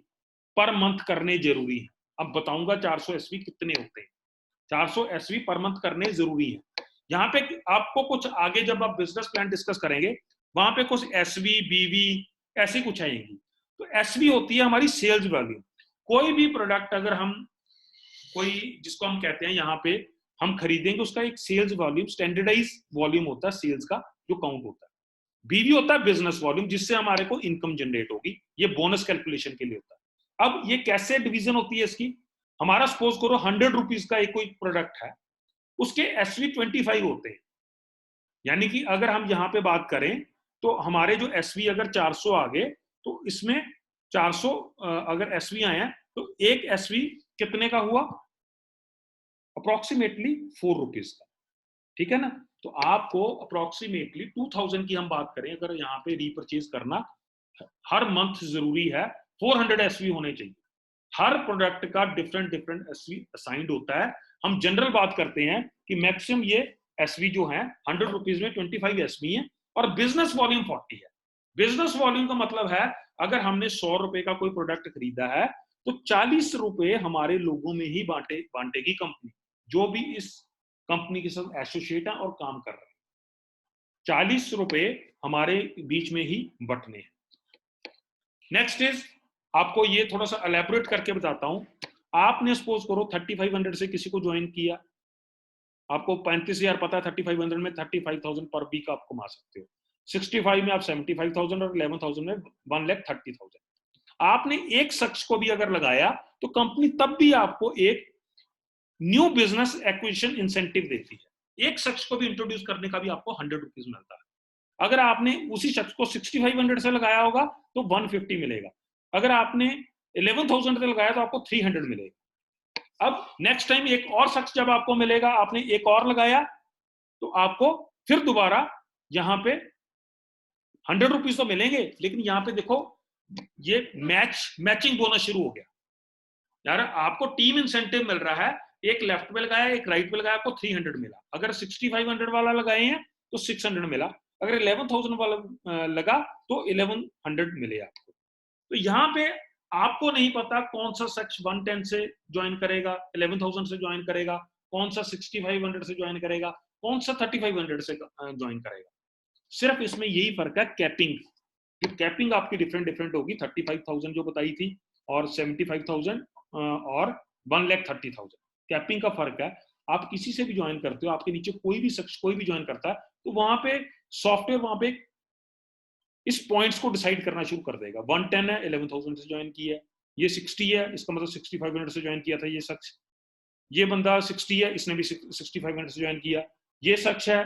पर मंथ करने जरूरी है। अब बताऊंगा 400 एसवी कितने होते हैं। 400 एसवी पर मंथ करने जरूरी है। यहाँ पे आपको कुछ आगे जब आप बिजनेस प्लान डिस्कस करेंगे, वहां पे कुछ एसवी बीवी ऐसी कुछ आएंगी। तो एसवी होती है हमारी सेल्स वैल्यू। कोई भी प्रोडक्ट अगर हम कोई, जिसको हम कहते हैं यहाँ पे हम खरीदेंगे, उसका एक सेल्स वॉल्यूम, स्टैंडर्डाइज वॉल्यूम होता है सेल्स का जो काउंट होता है। बीवी होता है बिजनेस वॉल्यूम, जिससे हमारे को इनकम जनरेट होगी, ये बोनस कैलकुलेशन के लिए होता है। अब ये कैसे डिवीजन होती है इसकी, हमारा सपोज करो 100 रुपीज का एक कोई प्रोडक्ट है, उसके एसवी 25 होते हैं। यानी कि अगर हम यहाँ पे बात करें तो हमारे जो एसवी अगर 400 आ गए, तो इसमें 400 अगर एसवी आए हैं, तो एक एसवी कितने का हुआ, अप्रोक्सीमेटली 4 रुपीज का। ठीक है ना। तो आपको अप्रोक्सीमेटली 2000 की हम बात करें, अगर यहाँ पे रीपर्चेज करना हर मंथ जरूरी है, 400 एसवी होने चाहिए। हर प्रोडक्ट का डिफरेंट डिफरेंट एसवी असाइंड होता है। हम जनरल बात करते हैं कि मैक्सिमम ये एसवी जो है 100 रुपीज में 25 एसवी है, और बिजनेस वॉल्यूम 40 है। बिजनेस वॉल्यूम का मतलब है अगर हमने 100 रुपए का कोई प्रोडक्ट खरीदा है, तो 40 रुपए हमारे लोगों में ही बांटेगी कंपनी, जो भी इस कंपनी के साथ एसोसिएट है और काम कर रहे हैं। 40 रुपए हमारे बीच में ही बटने हैं। नेक्स्ट इज, आपको ये थोड़ा सा एलैबोरेट करके बताता हूं। आपने सपोज करो 3500 से किसी को ज्वाइन किया, आपको 35,000 पता है, 3500 में 35,000 पर वीक आप कमा सकते हो, 65 में आप 75,000 और 11,000 में 1,30,000। आपने एक शख्स को भी अगर लगाया तो कंपनी तब भी आपको एक न्यू बिजनेस एक्विजिशन इंसेंटिव देती है। एक शख्स को भी इंट्रोड्यूस करने का भी आपको 100 रुपीज मिलता है। अगर आपने उसी शख्स को 6500 से लगाया होगा तो 150 मिलेगा। अगर आपने 11,000 से लगाया तो आपको 300 मिलेगा। अब नेक्स्ट टाइम एक और शख्स जब आपको मिलेगा, आपने एक और लगाया, तो आपको फिर दोबारा यहाँ पे 100 रुपीज तो मिलेंगे, लेकिन यहाँ पे देखो ये मैचिंग बोनस शुरू हो गया। यार आपको टीम इंसेंटिव मिल रहा है, एक लेफ्ट पे लगाया, एक राइट पे लगाया, आपको 300 मिला। अगर 6500 वाला लगाए हैं तो 600 मिला। अगर 11,000 वाला लगा तो 1100 मिले आपको। तो यहाँ पे आपको नहीं पता कौन सा शख्स 110 से ज्वाइन करेगा, 11,000 से ज्वाइन करेगा, कौन सा 6500 से ज्वाइन करेगा, कौन सा 3500 से ज्वाइन करेगा। सिर्फ इसमें यही फर्क है कैपिंग, जो कैपिंग आपकी डिफरेंट डिफरेंट होगी, 35,000 जो बताई थी और 75,000 और 1,30,000, कैपिंग का फर्क है। आप किसी से भी ज्वाइन करते हो, आपके नीचे कोई भी शख्स कोई भी ज्वाइन करता है, तो वहां पे सॉफ्टवेयर वहां पे इस पॉइंट्स को डिसाइड करना शुरू कर देगा। 110 है, 11,000 से ज्वाइन की है, ये 60 है, इसका मतलब 6500 से ज्वाइन किया था ये शख्स, ये बंदा 60 है, इसने भी 6500 से ज्वाइन किया, ये शख्स है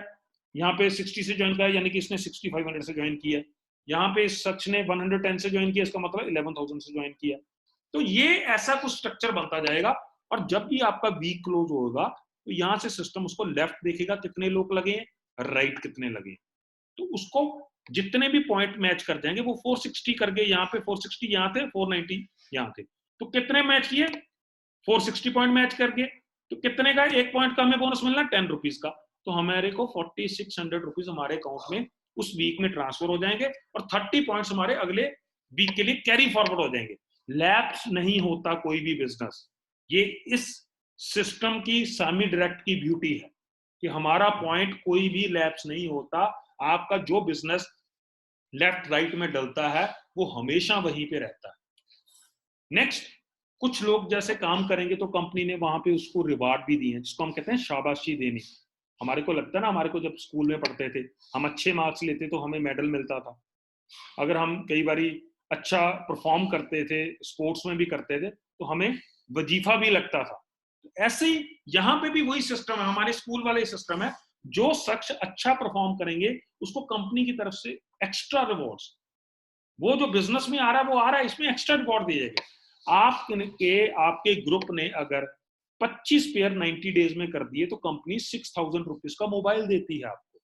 यहाँ पे 60 से ज्वाइन किया, यानी कि इसने 6500 से ज्वाइन किया, यहाँ पे इस शख्स ने 110 से ज्वाइन किया, इसका मतलब 11,000 से ज्वाइन किया। तो ये ऐसा कुछ स्ट्रक्चर बनता जाएगा, और जब भी आपका वीक क्लोज होगा तो यहाँ से सिस्टम उसको लेफ्ट देखेगा कितने लोग लगे हैं, राइट कितने लगे, तो उसको जितने भी पॉइंट मैच कर जाएंगे वो 460 करके, यहाँ पे 460 यहाँ थे, 490 यहाँ थे, तो कितने मैच किए, 460 पॉइंट मैच करके, तो कितने का, एक पॉइंट का हमें बोनस मिलना 10 रुपीज का, तो हमारे को 4600 रुपीज हमारे अकाउंट में उस वीक में ट्रांसफर हो जाएंगे, और 30 पॉइंट्स हमारे अगले वीक के लिए कैरी फॉरवर्ड हो जाएंगे। लैप्स नहीं होता कोई भी बिजनेस, ये इस सिस्टम की सामी डायरेक्ट की ब्यूटी है कि हमारा पॉइंट कोई भी लैप्स नहीं होता। आपका जो बिजनेस लेफ्ट राइट में डलता है वो हमेशा वहीं पे रहता है। नेक्स्ट, कुछ लोग जैसे काम करेंगे तो कंपनी ने वहां पे उसको रिवार्ड भी दिए, जिसको हम कहते हैं शाबाशी देनी। हमारे को लगता है ना, हमारे को जब स्कूल में पढ़ते थे, हम अच्छे मार्क्स लेते तो हमें मेडल मिलता था, अगर हम कई बारी अच्छा परफॉर्म करते थे, स्पोर्ट्स में भी करते थे, तो हमें वजीफा भी लगता था। ऐसे ही यहाँ पे भी वही सिस्टम है, हमारे स्कूल वाले सिस्टम है, जो शख्स अच्छा परफॉर्म करेंगे उसको कंपनी की तरफ से एक्स्ट्रा रिवॉर्ड्स, वो जो बिजनेस में आ रहा है वो आ रहा है, इसमें एक्स्ट्रा रिवॉर्ड दिए जाएंगे। आपके ग्रुप ने अगर 25 पेयर 90 डेज में कर दिए तो कंपनी 6,000 रुपीज का मोबाइल देती है आपको।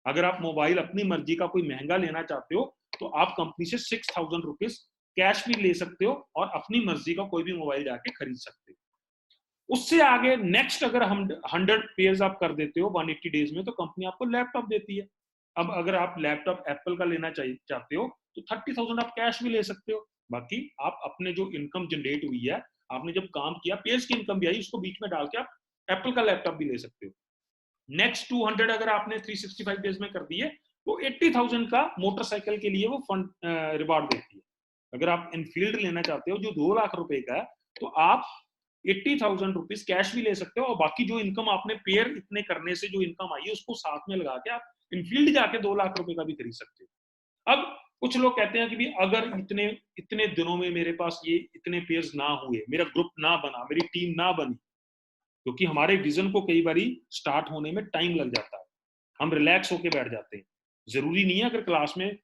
अगर आप मोबाइल अपनी मर्जी का कोई महंगा लेना चाहते हो तो आप कंपनी से 6,000 रुपीज कैश भी ले सकते हो और अपनी मर्जी का कोई भी मोबाइल जाके खरीद सकते हो। उससे आगे नेक्स्ट अगर हम 100 पेयर्स आप कर देते हो 180 डेज में, तो कंपनी आपको लैपटॉप देती है। अब अगर आप लैपटॉप एप्पल का लेना चाहते हो तो 30,000 आप कैश भी ले सकते हो, बाकी आप अपने जो इनकम जनरेट हुई है, आपने जब काम किया, पेयर्स की इनकम भी आई, उसको बीच में डाल के आप एप्पल का लैपटॉप भी ले सकते हो। नेक्स्ट 200 अगर आपने 365 डेज में कर दिए तो 80,000 का मोटरसाइकिल के लिए वो फंड रिवार्ड देती है। अगर आप इनफील्ड लेना चाहते हो जो 2 लाख रुपए का है, तो आप 80,000 रुपीज कैश भी ले सकते हो, और बाकी जो इनकम आपने पेयर इतने करने से जो इनकम आई है उसको साथ में लगा के आप इनफील्ड जाके 2 लाख रुपए का भी खरीद सकते हो। अब कुछ लोग कहते हैं कि भी अगर इतने इतने दिनों में मेरे पास ये इतने पेयर्स ना हुए, मेरा ग्रुप ना बना, मेरी टीम ना बनी, क्योंकि हमारे विजन को कई बारी स्टार्ट होने में टाइम लग जाता है, हम रिलैक्स होके बैठ जाते हैं। जरूरी नहीं है अगर क्लास में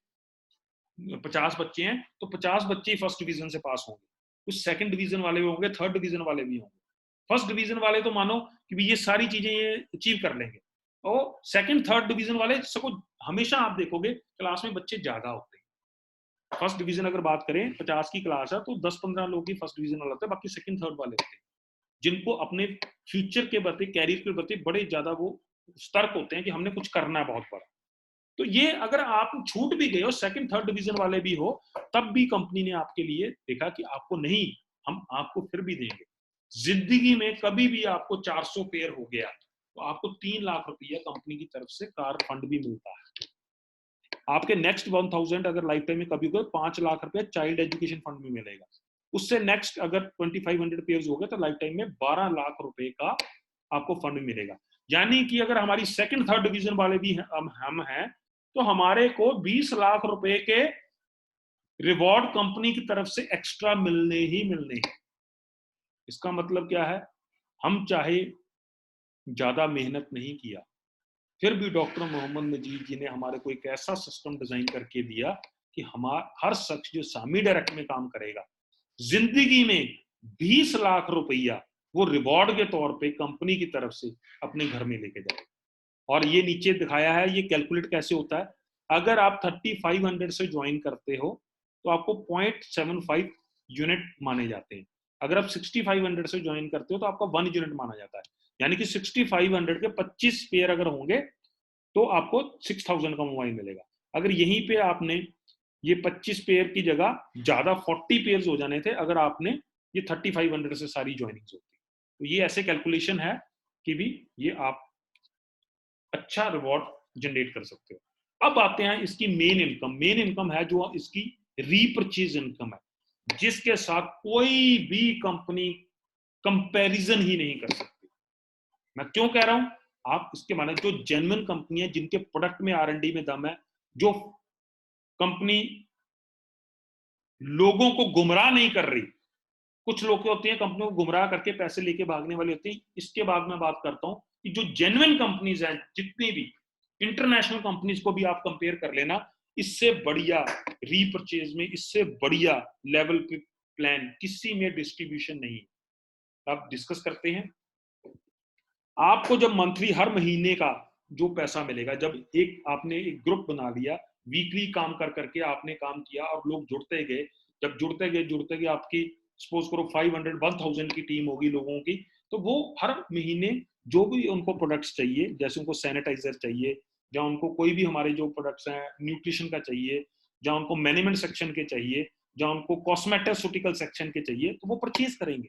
50 बच्चे हैं तो 50 बच्चे ही फर्स्ट डिवीजन से पास होंगे, कुछ सेकंड डिवीजन वाले भी होंगे, थर्ड डिवीजन वाले भी होंगे। फर्स्ट डिवीजन वाले तो मानो कि ये सारी चीजें ये अचीव कर लेंगे, और सेकंड थर्ड डिवीजन वाले सबको हमेशा आप देखोगे क्लास में बच्चे ज्यादा होते हैं। फर्स्ट डिवीजन अगर बात करें 50 की क्लास है तो 10-15 लोग ही फर्स्ट डिवीजन वाले होते हैं, बाकी सेकंड थर्ड वाले होते हैं, जिनको अपने फ्यूचर के प्रति, कैरियर के प्रति बड़े ज्यादा वो सतर्क होते हैं कि हमने कुछ करना है बहुत बड़ा। तो ये अगर आप छूट भी गए हो, सेकंड थर्ड डिवीजन वाले भी हो, तब भी कंपनी ने आपके लिए देखा कि आपको नहीं, हम आपको फिर भी देंगे। जिंदगी में कभी भी आपको 400 पेयर हो गया तो आपको 3 लाख रुपया कंपनी की तरफ से कार फंड भी मिलता है। आपके नेक्स्ट 1000 अगर लाइफ टाइम में कभी हो 5 लाख रुपया चाइल्ड एजुकेशन फंड में मिलेगा। उससे नेक्स्ट अगर 2500 पेयर्स हो गए तो लाइफ टाइम में 12 लाख रुपए का आपको फंड मिलेगा। यानी कि अगर हमारी सेकंड थर्ड डिवीजन वाले भी हम हैं तो हमारे को 20 लाख रुपए के रिवॉर्ड कंपनी की तरफ से एक्स्ट्रा मिलने ही मिलने हैं। इसका मतलब क्या है, हम चाहे ज्यादा मेहनत नहीं किया, फिर भी डॉक्टर मोहम्मद नजीब जी ने हमारे को एक ऐसा सिस्टम डिजाइन करके दिया कि हर शख्स जो सामी डायरेक्ट में काम करेगा, जिंदगी में 20 लाख रुपया वो रिवॉर्ड के तौर पे कंपनी की तरफ से अपने घर में लेके जाएगा। और ये नीचे दिखाया है, ये कैलकुलेट कैसे होता है। अगर आप 3500 से ज्वाइन करते हो तो आपको 0.75 यूनिट माने जाते हैं। अगर आप 6500 से ज्वाइन करते हो तो आपका 1 यूनिट माना जाता है। यानी कि 6500 के 25 पेयर अगर होंगे तो आपको 6000 का मोबाइल मिलेगा। अगर यहीं पे आपने ये 25 पेयर की जगह ज्यादा 40 पेयर हो जाने थे अगर आपने ये 3500 से सारी ज्वाइनिंग होती, तो ये ऐसे कैलकुलेशन है कि भी ये आप अच्छा रिवॉर्ड जनरेट कर सकते हो। अब आते हैं इसकी मेन इनकम। मेन इनकम है जो इसकी रीपरचेज इनकम है, जिसके साथ कोई भी कंपनी कंपैरिजन ही नहीं कर सकती। मैं क्यों कह रहा हूं, आप इसके माने जो जेन्युइन कंपनी है, जिनके प्रोडक्ट में R&D में दम है, जो कंपनी लोगों को गुमराह नहीं कर रही। कुछ लोग होते हैं कंपनियों को गुमराह करके पैसे लेके भागने वाले होते हैं। इसके बाद मैं बात करता हूं कि जो जेन्युइन कंपनीज हैं, जितनी भी इंटरनेशनल कंपनीज को भी आप कंपेयर कर लेना, इससे बढ़िया रीपरचेज में, इससे बढ़िया लेवल पे प्लान किसी में डिस्ट्रीब्यूशन नहीं है। आप डिस्कस करते हैं। आपको जब मंथली हर महीने का जो पैसा मिलेगा, जब एक आपने एक ग्रुप बना लिया, वीकली काम कर करके आपने काम किया और लोग जुड़ते गए, जब जुड़ते गए आपकी सपोज करो 500 1000 की टीम होगी लोगों की, तो वो हर महीने जो भी उनको प्रोडक्ट्स चाहिए, जैसे उनको सैनिटाइजर चाहिए, या उनको कोई भी हमारे जो प्रोडक्ट्स हैं न्यूट्रिशन का चाहिए, या उनको मैनेजमेंट सेक्शन के चाहिए, या उनको कॉस्मेटिकल सेक्शन के चाहिए, तो वो परचेज करेंगे।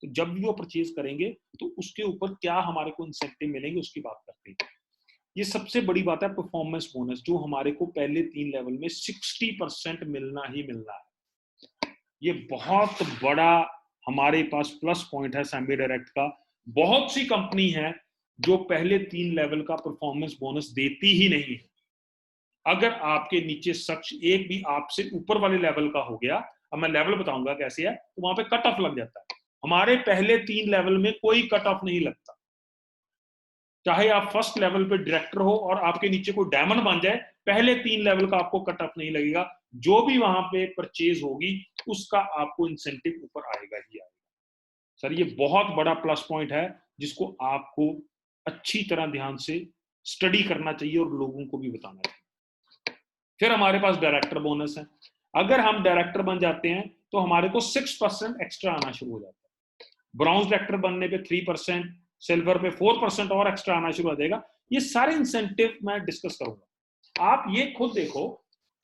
तो जब भी वो परचेज करेंगे तो उसके ऊपर क्या हमारे को इंसेंटिव मिलेंगे उसकी बात करते हैं। ये सबसे बड़ी बात है परफॉर्मेंस बोनस, जो हमारे को पहले 3 लेवल में 60% मिलना ही मिलना है। ये बहुत बड़ा हमारे पास प्लस पॉइंट है सेम्बी डायरेक्ट का। बहुत सी कंपनी है जो पहले 3 लेवल का परफॉर्मेंस बोनस देती ही नहीं है। अगर आपके नीचे शख्स एक भी आपसे ऊपर वाले लेवल का हो गया, अब मैं लेवल बताऊंगा कैसे है, तो वहां पे कट ऑफ लग जाता है। हमारे पहले 3 लेवल में कोई कट ऑफ नहीं लगता। चाहे आप फर्स्ट लेवल पे डायरेक्टर हो और आपके नीचे कोई डायमंड बन जाए, पहले 3 लेवल का आपको कट ऑफ नहीं लगेगा। जो भी वहां पे परचेज होगी उसका आपको इंसेंटिव ऊपर आएगा ही आएगा। सर ये बहुत बड़ा प्लस पॉइंट है, जिसको आपको अच्छी तरह ध्यान से स्टडी करना चाहिए और लोगों को भी बताना चाहिए। फिर हमारे पास डायरेक्टर बोनस है। अगर हम डायरेक्टर बन जाते हैं तो हमारे को 6% एक्स्ट्रा आना शुरू हो जाता है। ब्राउन्स डायरेक्टर बनने पे 3%, सिल्वर पे 4% और एक्स्ट्रा आना शुरू हो जाएगा। ये सारे इंसेंटिव मैं डिस्कस करूंगा। आप ये खुद देखो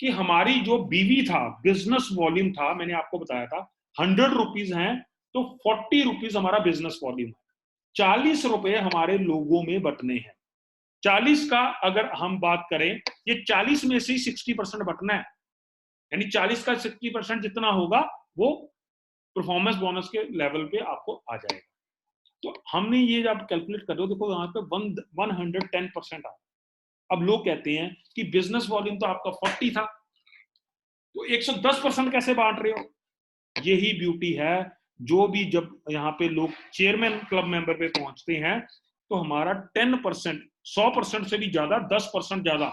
कि हमारी जो बीवी था, बिजनेस वॉल्यूम था, मैंने आपको बताया था 100 रुपीज है, तो 40 रुपीज हमारा बिजनेस वॉल्यूम है। 40 रुपए हमारे लोगों में बटने हैं। 40 का अगर हम बात करें, ये 40 में से ही 60% बटना है, यानी 40 का 60% जितना होगा वो परफॉर्मेंस बोनस के लेवल पे आपको आ जाएगा। तो हमने ये जब कैलकुलेट कर रहे हो, देखो यहाँ पे 110% आ। अब लोग कहते हैं कि बिजनेस वॉल्यूम तो आपका 40 था, तो 110% कैसे बांट रहे हो? यही ब्यूटी है। जो भी जब यहाँ पे लोग चेयरमैन क्लब मेंबर पे पहुंचते हैं, तो हमारा 10%, 100% से भी ज्यादा, 10% ज्यादा,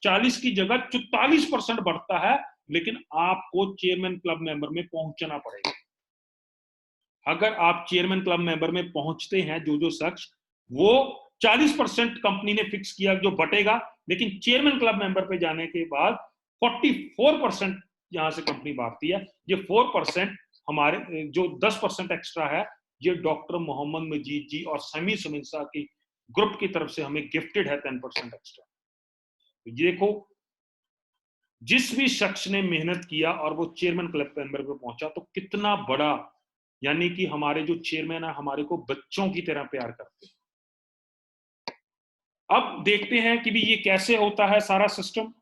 40 की जगह 44% बढ़ता है। लेकिन आपको चेयरमैन क्लब मेंबर में पहुंचना पड़ेगा। अगर आप चेयरमैन क्लब मेंबर में पहुंचते हैं, जो शख्स, वो 40% कंपनी ने फिक्स किया जो बटेगा, लेकिन चेयरमैन क्लब मेंबर पे जाने के बाद 44% यहां से कंपनी बांटती है। ये 4% हमारे जो 10% एक्स्ट्रा है, ये डॉक्टर मोहम्मद मजीद जी और समी सुमिंसा की ग्रुप की तरफ से हमें गिफ्टेड है 10% एक्स्ट्रा। तो ये देखो, जिस भी शख्स ने मेहनत किया और वो चेयरमैन क्लब मेंबर पे पहुंचा, तो कितना बड़ा, यानी कि हमारे जो चेयरमैन है हमारे को बच्चों की तरह प्यार करते हैं। अब देखते हैं कि भी ये कैसे होता है सारा सिस्टम।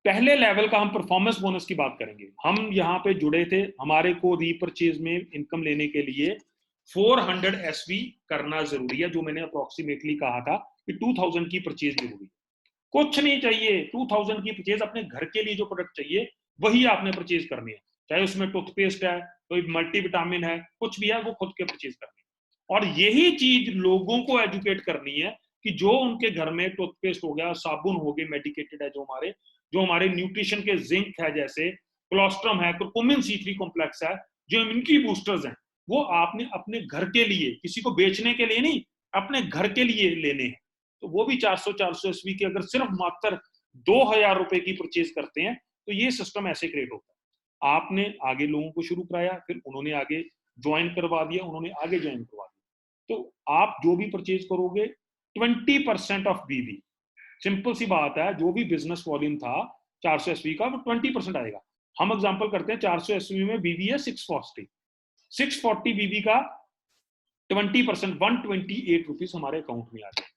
पहले लेवल का हम परफॉर्मेंस बोनस की बात करेंगे। हम यहाँ पे जुड़े थे, हमारे को रीपरचेज में इनकम लेने के लिए 400 SV करना जरूरी है, जो मैंने अप्रोक्सीमेटली कहा था कि 2000 की परचेज जरूरी है। कुछ नहीं चाहिए, 2000 की परचेज अपने घर के लिए जो प्रोडक्ट चाहिए वही आपने परचेज करनी है। चाहे उसमें टूथपेस्ट है, कोई मल्टीविटामिन है, कुछ भी है, वो खुद के परचेज करनी है। और यही चीज लोगों को एजुकेट करनी है कि जो उनके घर में टूथपेस्ट हो गया, साबुन हो गए, मेडिकेटेड है, जो हमारे न्यूट्रिशन के जिंक है, जैसे कोलोस्ट्रम है, कुरकुमिन C3 कॉम्प्लेक्स है, जो इम्यूनिटी बूस्टर्स हैं, वो आपने अपने घर के लिए, किसी को बेचने के लिए नहीं, अपने घर के लिए लेने हैं। तो वो भी 400 SV की अगर सिर्फ मात्र 2000 रुपए की परचेज करते हैं, तो ये सिस्टम ऐसे क्रिएट होता है। आपने आगे लोगों को शुरू कराया, फिर उन्होंने आगे ज्वाइन करवा दिया, उन्होंने आगे ज्वाइन करवा दिया। तो आप जो भी परचेज करोगे 20% ऑफ BV, सिंपल सी बात है, जो भी बिजनेस वॉल्यूम था 400 SV का, वो 20% आएगा। हम एग्जांपल करते हैं, 400 SV में BV है 640 BV का 20%, 128 रुपीज हमारे अकाउंट में आ जाए।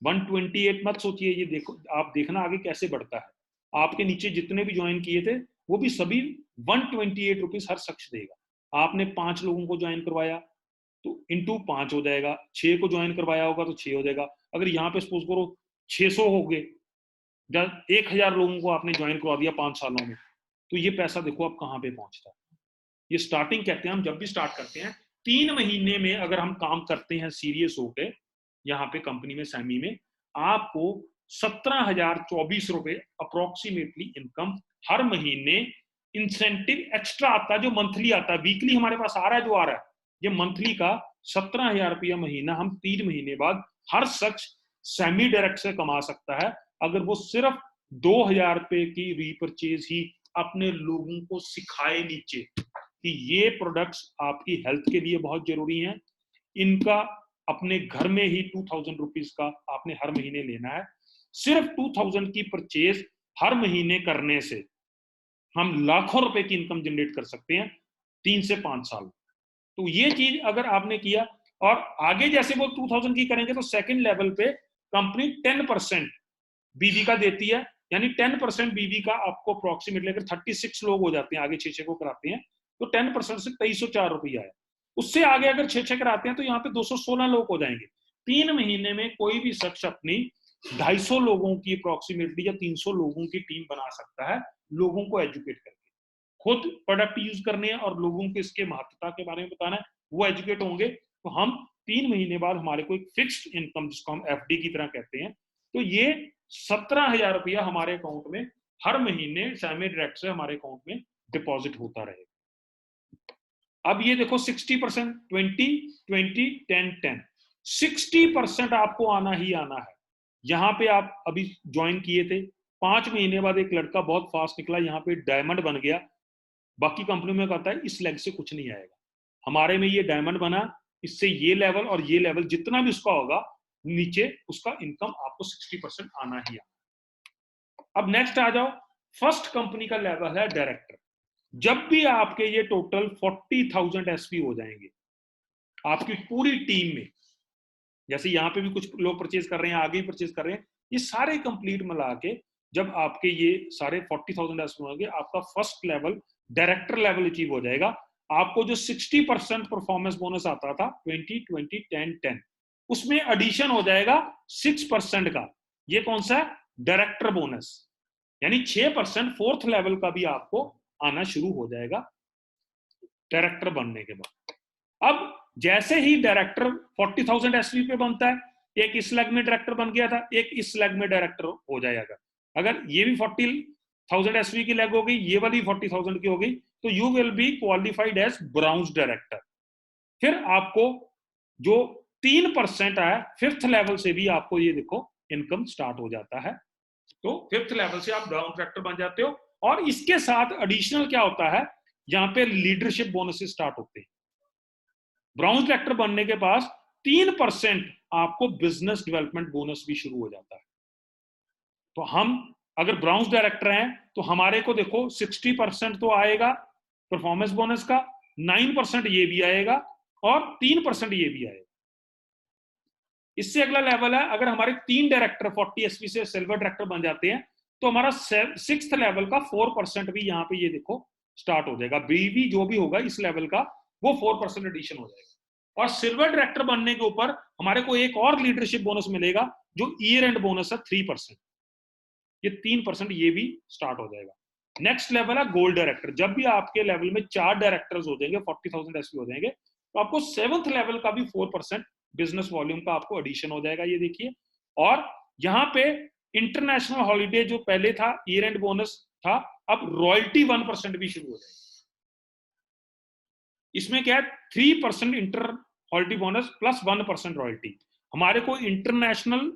128 मत सोचिए, ये देखो आप देखना आगे कैसे बढ़ता है। आपके नीचे जितने भी ज्वाइन किए थे वो भी सभी 128 रुपीज हर शख्स देगा। आपने 5 लोगों को ज्वाइन करवाया तो इंटू 5 हो जाएगा, 6 को ज्वाइन करवाया होगा तो 6 हो जाएगा। अगर यहाँ पे सपोज करो 600 हो गए, 1000 लोगों को आपने ज्वाइन करवा दिया 5 सालों में, तो ये पैसा देखो अब कहाँ पे पहुंचता है। ये स्टार्टिंग कहते हैं, हम जब भी स्टार्ट करते हैं 3 महीने में अगर हम काम करते हैं सीरियस होके यहाँ पे कंपनी में, सैमी में, आपको 17,024 रुपए अप्रोक्सीमेटली इनकम हर महीने इंसेंटिव एक्स्ट्रा आता है, जो मंथली आता है। वीकली हमारे पास आ रहा है, जो आ रहा है ये मंथली का 17,000 रुपया महीना हम 3 महीने बाद हर शख्स सेमी डायरेक्ट से कमा सकता है, अगर वो सिर्फ 2,000 रुपए की रीपरचेज ही अपने लोगों को सिखाए नीचे कि ये प्रोडक्ट्स आपकी हेल्थ के लिए बहुत जरूरी हैं, इनका अपने घर में ही 2,000 रुपीज का आपने हर महीने लेना है। सिर्फ 2,000 की परचेज हर महीने करने से हम लाखों रुपए की इनकम जनरेट कर सकते हैं 3 से 5 साल। तो ये चीज अगर आपने किया और आगे जैसे वो 2,000 की करेंगे तो सेकंड लेवल पे कंपनी 10% बीवी का देती है, यानी 10% बीवी का आपको अप्रोक्सीमेटली अगर 36 लोग हो जाते हैं, आगे 6 को कराते हैं तो 10% से 2304 रुपया है। उससे आगे अगर 6 कराते हैं तो यहाँ पे 216 लोग हो जाएंगे। 3 महीने में कोई भी शख्स अपनी 250 लोगों की अप्रोक्सीमेटली या 300 लोगों की टीम बना सकता है, लोगों को एजुकेट करके। खुद प्रोडक्ट यूज करने हैं और लोगों को इसके महत्वता के बारे में बताना है, वो एजुकेट होंगे तो हम 3 महीने बाद हमारे को एक फिक्स्ड इनकम, जिसको हम एफडी की तरह कहते हैं, तो ये 17,000 रुपया हमारे अकाउंट में हर महीने सेमी डायरेक्ट से हमारे अकाउंट में डिपॉजिट होता रहेगा। अब ये देखो 60%, 20, 20, 10, 10, 60% आपको आना ही आना है। यहाँ पे आप अभी ज्वाइन किए थे, 5 महीने बाद एक लड़का बहुत फास्ट निकला, यहाँ पे डायमंड बन गया। बाकी कंपनी में कहता है इस लेग से कुछ नहीं आएगा, हमारे में ये डायमंड बना, इससे ये लेवल और ये लेवल जितना भी उसका होगा नीचे, उसका इनकम आपको 60% आना ही आना। अब नेक्स्ट आ जाओ, फर्स्ट कंपनी का लेवल है डायरेक्टर। जब भी आपके ये टोटल 40,000 एसपी हो जाएंगे आपकी पूरी टीम में, जैसे यहाँ पे भी कुछ लोग परचेज कर रहे हैं, आगे भी परचेज कर रहे हैं, ये सारे कंप्लीट मिला के जब आपके ये सारे 40,000 एसपी होंगे, आपका first level director level achieve हो जाएगा। आपको जो 60% परफॉर्मेंस बोनस आता था 20, 20, 10, 10, उसमें एडिशन हो जाएगा 6% का। ये कौन सा है? डायरेक्टर बोनस, यानी 6% फोर्थ लेवल का भी आपको आना शुरू हो जाएगा डायरेक्टर बनने के बाद। अब जैसे ही डायरेक्टर 40,000 एसवी पे बनता है, एक इस लेग में डायरेक्टर बन गया था, एक इस लेग में डायरेक्टर हो जाएगा। अगर ये भी 40,000 एसवी की लेग हो गई, ये वाली 40,000 की हो गई, तो you will be qualified as bronze director. फिर आपको जो 3% आया फिफ्थ लेवल से भी आपको ये देखो इनकम स्टार्ट हो जाता है। तो फिफ्थ लेवल से आप ब्राउन डायरेक्टर बन जाते हो। और इसके साथ एडिशनल क्या होता है, यहाँ पे लीडरशिप बोनसेस स्टार्ट होते हैं। ब्राउन डायरेक्टर बनने के पास 3% आपको बिजनेस डेवलपमेंट बोनस भी शुरू हो जाता है। तो हम अगर ब्राउन डायरेक्टर हैं तो हमारे को देखो 60% तो आएगा परफॉर्मेंस बोनस का, 9% ये भी आएगा और 3% ये भी आएगा। इससे अगला लेवल है, अगर हमारे 3 डायरेक्टर 40 एसपी से सिल्वर डायरेक्टर बन जाते हैं तो हमारा 6th लेवल का 4% भी यहाँ पे ये देखो स्टार्ट हो जाएगा। बीवी जो भी होगा इस लेवल का वो 4% एडिशन हो जाएगा। और सिल्वर डायरेक्टर बनने के ऊपर हमारे को एक और लीडरशिप बोनस मिलेगा जो ईयर एंड बोनस है 3%, ये 3% ये भी स्टार्ट हो जाएगा। नेक्स्ट लेवल है गोल्ड डायरेक्टर। जब भी आपके लेवल में 4 डायरेक्टर्स हो जाएंगे, 40,000 एसपी हो जाएंगे, तो आपको 7th लेवल का भी 4% बिजनेस वॉल्यूम का आपको एडिशन हो जाएगा, ये देखिए। और यहाँ पे इंटरनेशनल हॉलीडे जो पहले था ईयर एंड बोनस था, अब रॉयल्टी 1% भी शुरू हो जाएगी। इसमें क्या है, 3% inter holiday bonus plus 1% royalty. हमारे को इंटरनेशनल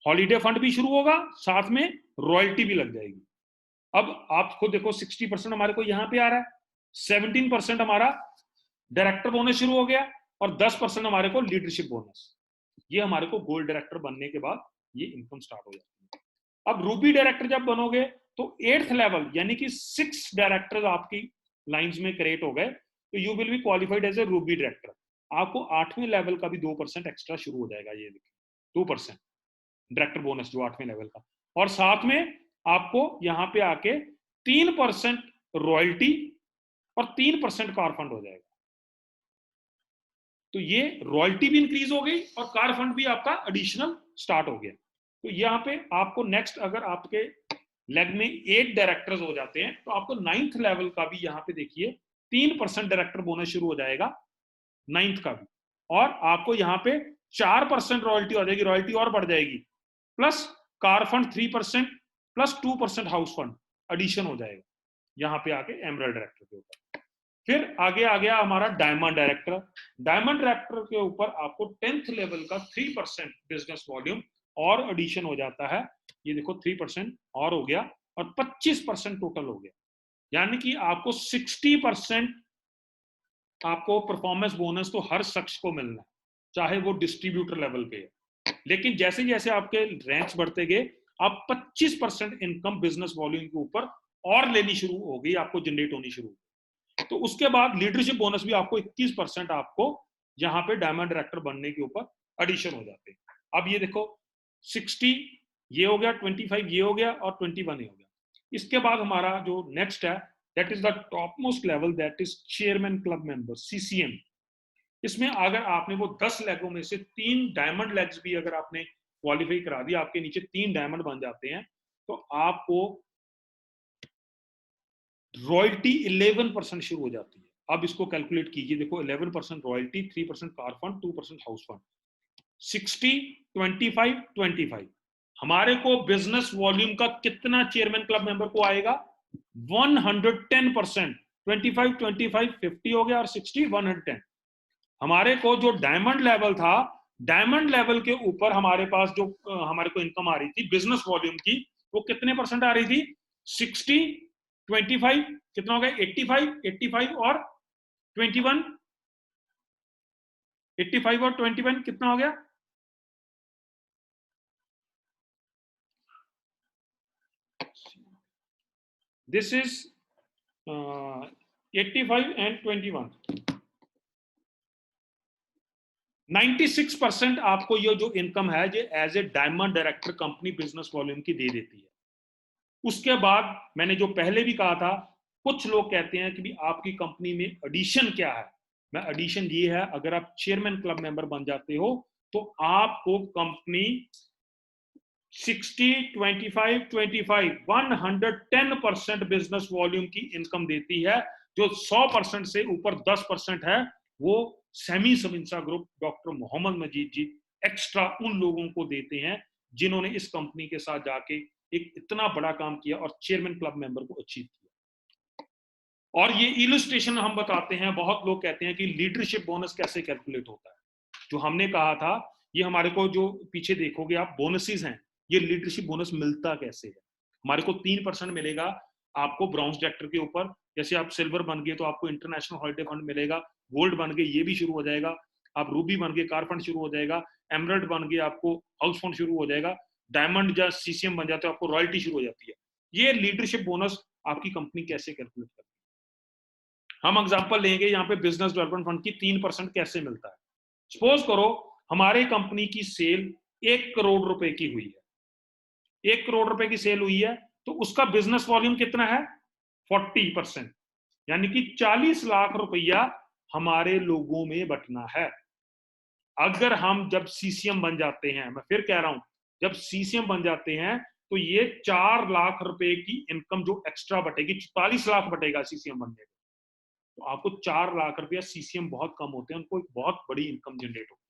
हॉलीडे फंड भी शुरू होगा, साथ में रॉयल्टी भी लग जाएगी। अब आप खुद देखो 60% हमारे को यहाँ पे आ रहा है, 17% हमारा डायरेक्टर बोनस शुरू हो गया और 10% हमारे को लीडरशिप बोनस। ये हमारे को गोल्ड डायरेक्टर बनने के बाद ये इनकम स्टार्ट हो जाती है। अब रूबी डायरेक्टर जब बनोगे तो 8th लेवल यानी कि 6 डायरेक्टर आपकी लाइंस में क्रिएट हो गए, तो you will be qualified as a ruby director. आपको 8वें लेवल का भी 2% एक्स्ट्रा शुरू हो जाएगा। ये देखिए 2% डायरेक्टर बोनस जो 8वें लेवल का, और साथ में आपको यहाँ पे आके 3% रॉयल्टी और 3% कार फंड हो जाएगा। तो ये रॉयल्टी भी इंक्रीज हो गई और कार फंड भी आपका एडिशनल स्टार्ट हो गया। तो यहाँ पे आपको नेक्स्ट, अगर आपके लेग में 8 डायरेक्टर्स हो जाते हैं तो आपको 9th लेवल का भी यहाँ पे देखिए 3% डायरेक्टर बोनस शुरू हो जाएगा 9th का भी, और आपको यहाँ पे 4% रॉयल्टी हो जाएगी, रॉयल्टी और बढ़ जाएगी, plus car fund 3% plus 2% house fund addition हो जाएगा यहाँ पे आके एमरल्ड डायरेक्टर के ऊपर। फिर आगे आ गया हमारा डायमंड डायरेक्टर। डायमंड डायरेक्टर के ऊपर आपको 10th लेवल का 3% बिजनेस वॉल्यूम और एडिशन हो जाता है। ये देखो 3% और हो गया और 25% टोटल हो गया, यानी कि आपको 60% आपको परफॉर्मेंस बोनस तो हर शख्स को मिलना है, चाहे वो डिस्ट्रीब्यूटर लेवल पे है। लेकिन जैसे जैसे आपके रैंक्स बढ़ते गए, आप 25% इनकम बिजनेस वॉल्यूम के ऊपर और लेनी शुरू हो गई, आपको जनरेट होनी शुरू हो गई। तो उसके बाद लीडरशिप बोनस भी आपको 21% आपको यहाँ पे डायमंड डायरेक्टर बनने के ऊपर एडिशन हो जाते हैं। अब ये देखो 60 ये हो गया, 25 ये हो गया और 21 ये हो गया। इसके बाद हमारा जो नेक्स्ट है that is the top most level, that is chairman club member CCM। इसमें अगर आपने वो 10 लेगों में से 3 डायमंड लेग्स भी अगर आपने क्वालिफाई करा दिया, आपके नीचे 3 डायमंड बन जाते हैं, तो आपको रॉयल्टी 11% शुरू हो जाती है। अब इसको कैलकुलेट कीजिए, देखो 11% royalty, 3% car fund, 2% house fund, 60 25 25। हमारे को बिजनेस वॉल्यूम का कितना चेयरमैन क्लब मेंबर को आएगा? 110%। 25 25 50 हो गया और 60 110। हमारे को जो डायमंड लेवल था, डायमंड लेवल के ऊपर हमारे पास जो हमारे को इनकम आ रही थी बिजनेस वॉल्यूम की, वो कितने परसेंट आ रही थी? 60 25 कितना हो गया? 85 85 और 21, 85 और 21 कितना हो गया? This is 85 and 21। 96% आपको ये जो इनकम है ये as a diamond director company business volume की दे देती है। उसके बाद मैंने जो पहले भी कहा था, कुछ लोग कहते हैं कि भी आपकी कंपनी में एडिशन क्या है। मैं एडिशन ये है, अगर आप चेयरमैन क्लब मेंबर बन जाते हो तो आपको कंपनी 60 25 25 110% बिजनेस वॉल्यूम की इनकम देती है। जो 100% से ऊपर 10% है वो सेमी समिंसा ग्रुप डॉक्टर मोहम्मद मजीद जी एक्स्ट्रा उन लोगों को देते हैं जिन्होंने इस कंपनी के साथ जाके एक इतना बड़ा काम किया और चेयरमैन क्लब मेंबर को अचीव किया। और ये इलस्ट्रेशन हम बताते हैं, बहुत लोग कहते हैं कि लीडरशिप बोनस कैसे कैलकुलेट होता है। जो हमने कहा था, ये हमारे को जो पीछे देखोगे आप बोनसेस हैं, ये लीडरशिप बोनस मिलता कैसे है। हमारे को 3% मिलेगा आपको ब्रॉन्ज डायरेक्टर के ऊपर। जैसे आप सिल्वर बन गए तो आपको इंटरनेशनल हॉलिडे फंड मिलेगा, गोल्ड बन गए ये भी शुरू हो जाएगा, आप रूबी बन गए कार फंड शुरू हो जाएगा, एमरल्ड बन गए आपको हाउस फंड शुरू हो जाएगा, डायमंड या CCM बन जाते हो आपको रॉयल्टी शुरू हो जाती है। ये लीडरशिप बोनस आपकी कंपनी कैसे कैलकुलेट करती है। हम एग्जांपल लेंगे यहाँ पे बिजनेस डेवलपमेंट फंड की 3% कैसे मिलता है। सपोज करो हमारे कंपनी की सेल 1 करोड़ रुपए की हुई है, 1 करोड़ रुपए की सेल हुई है, तो उसका बिजनेस वॉल्यूम कितना है? 40%, यानी कि 40 लाख रुपया हमारे लोगों में बटना है। अगर हम जब CCM बन जाते हैं, मैं फिर कह रहा हूं, जब CCM बन जाते हैं तो ये 4 लाख रुपए की इनकम जो एक्स्ट्रा बटेगी, 44 लाख बटेगा CCM बनने का। तो आपको 4 लाख रुपया, CCM बहुत कम होते हैं, उनको एक बहुत बड़ी इनकम जनरेट होती है।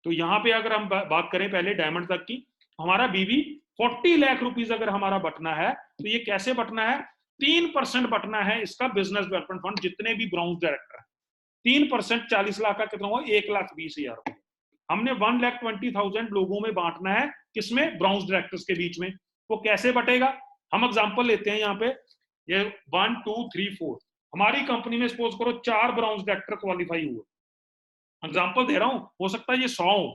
तो यहाँ पे अगर हम बात करें पहले डायमंड तक की, हमारा बीवी 40 लाख रुपीज अगर हमारा बटना है, तो ये कैसे बटना है? 3% बटना है इसका बिजनेस डेवलपमेंट फंड, जितने भी ब्राउन डायरेक्टर है। 3% 40 लाख का कितना हुआ? 1,20,000 रुपया। हमने 1,20,000 लोगों में बांटना है, किसमें? ब्राउन डायरेक्टर्स के बीच में। वो कैसे बटेगा? हम एग्जांपल लेते हैं यहाँ पे, ये 1 2 3 4 हमारी कंपनी में सपोज करो 4 ब्राउन डायरेक्टर क्वालिफाई हुए। एग्जांपल दे रहा हूं, हो सकता है ये 100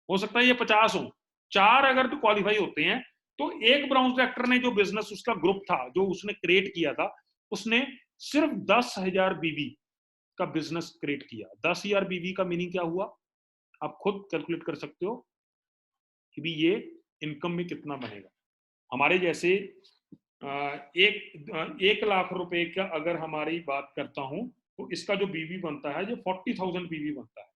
हो सकता है ये 50 हो। 4 अगर तो क्वालिफाई होते हैं तो एक ब्राउन डायरेक्टर ने जो बिजनेस उसका ग्रुप था जो उसने क्रिएट किया था, उसने सिर्फ 10,000 बीवी का बिजनेस क्रिएट किया। 10,000 बीवी का मीनिंग क्या हुआ, आप खुद कैलकुलेट कर सकते हो कि भी ये इनकम में कितना बनेगा। हमारे जैसे 1 लाख रुपए का अगर हमारी बात करता हूं तो इसका जो बीवी बनता है जो 40,000 बीवी बनता है,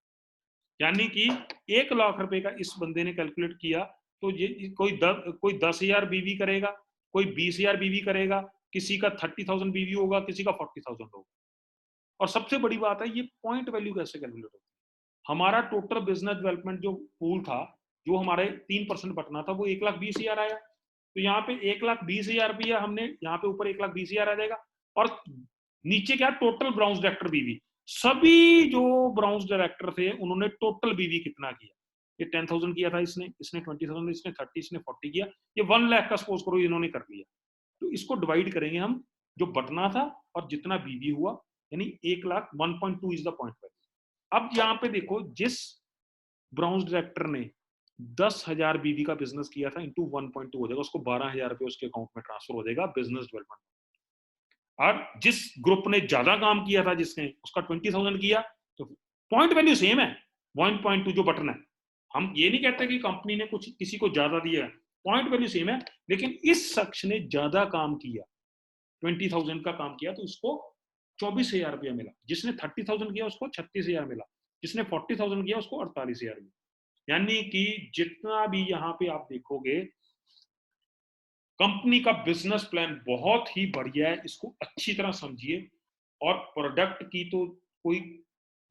यानी कि 1 लाख रुपए का इस बंदे ने कैलकुलेट किया तो ये कोई 10,000 बीवी करेगा, कोई 20,000 बीवी करेगा, किसी का 30,000 बीवी होगा, किसी का 40,000 होगा। और सबसे बड़ी बात है ये पॉइंट वैल्यू कैसे कैलकुलेट होती है। हमारा टोटल बिजनेस डेवलपमेंट जो पूल था, जो हमारे 3% बटना था, वो 1,20,000 आया। तो यहाँ पे 1,20,000 रुपया हमने यहाँ पे ऊपर 1,20,000 आ जाएगा। और नीचे क्या, टोटल ब्राउन्स डायरेक्टर बीवी, सभी जो ब्राउन्स डायरेक्टर थे उन्होंने टोटल बीवी कितना किया। ये 10,000 किया था इसने 20,000, इसने 30, इसने 40 किया, ये 1 लाख का सपोज करो इन्होंने कर लिया। तो इसको डिवाइड करेंगे हम, जो बटना था और जितना बीवी हुआ, यानी 1,00,000 1.2 इज द पॉइंट वैल्यू। अब यहाँ पे देखो, जिस ब्राउन्स डायरेक्टर ने 10,000 बीवी का बिजनेस किया था इंटू 1.2 हो जाएगा, उसको 12,000 रुपए उसके अकाउंट में ट्रांसफर हो जाएगा बिजनेस डेवलपमेंट। और जिस ग्रुप ने ज्यादा काम किया था, जिसने उसका 20,000 किया, तो पॉइंट वैल्यू सेम है 1.2 जो बटन है। हम ये नहीं कहते कि कंपनी ने कुछ किसी को ज्यादा दिया है, पॉइंट वैल्यू सेम है, लेकिन इस शख्स ने ज्यादा काम किया, 20,000 का काम किया, तो उसको 24,000 रुपया मिला। जिसने 30,000 किया उसको 36,000 मिला, जिसने 40,000 किया उसको 48,000 मिला। यानी कि जितना भी यहाँ पे आप देखोगे, कंपनी का बिजनेस प्लान बहुत ही बढ़िया है, इसको अच्छी तरह समझिए। और प्रोडक्ट की तो कोई,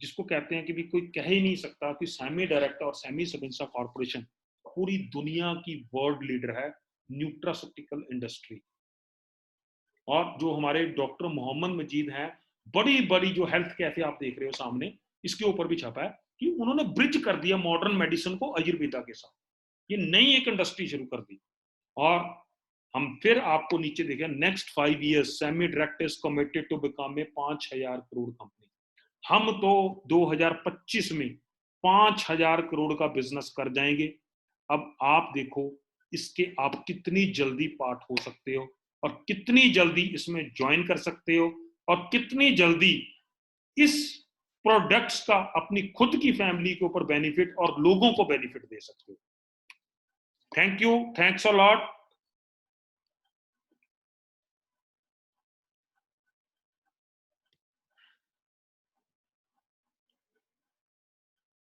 जिसको कहते हैं कि भी कोई कह ही नहीं सकता कि सेमी डायरेक्ट और सेमी सबइंसा कॉर्पोरेशन पूरी दुनिया की वर्ल्ड लीडर है न्यूट्रास्यूटिकल इंडस्ट्री। और जो हमारे डॉक्टर मोहम्मद मजीद हैं, बड़ी बड़ी जो हेल्थ कैफे आप देख रहे हो सामने, इसके ऊपर भी छपा है कि उन्होंने ब्रिज कर दिया मॉडर्न मेडिसिन को आयुर्वेदा के साथ, ये नई एक इंडस्ट्री शुरू कर दी। और हम फिर आपको नीचे देखें, next 5 years semi direct is committed to become a 5,000 crore company. हम तो 2025 में 5,000 करोड़ का बिजनेस कर जाएंगे। अब आप देखो इसके आप कितनी जल्दी पार्ट हो सकते हो, और कितनी जल्दी इसमें ज्वाइन कर सकते हो, और कितनी जल्दी इस प्रोडक्ट्स का अपनी खुद की फैमिली के ऊपर बेनिफिट और लोगों को बेनिफिट दे सकते हो। Thank you, thanks a lot.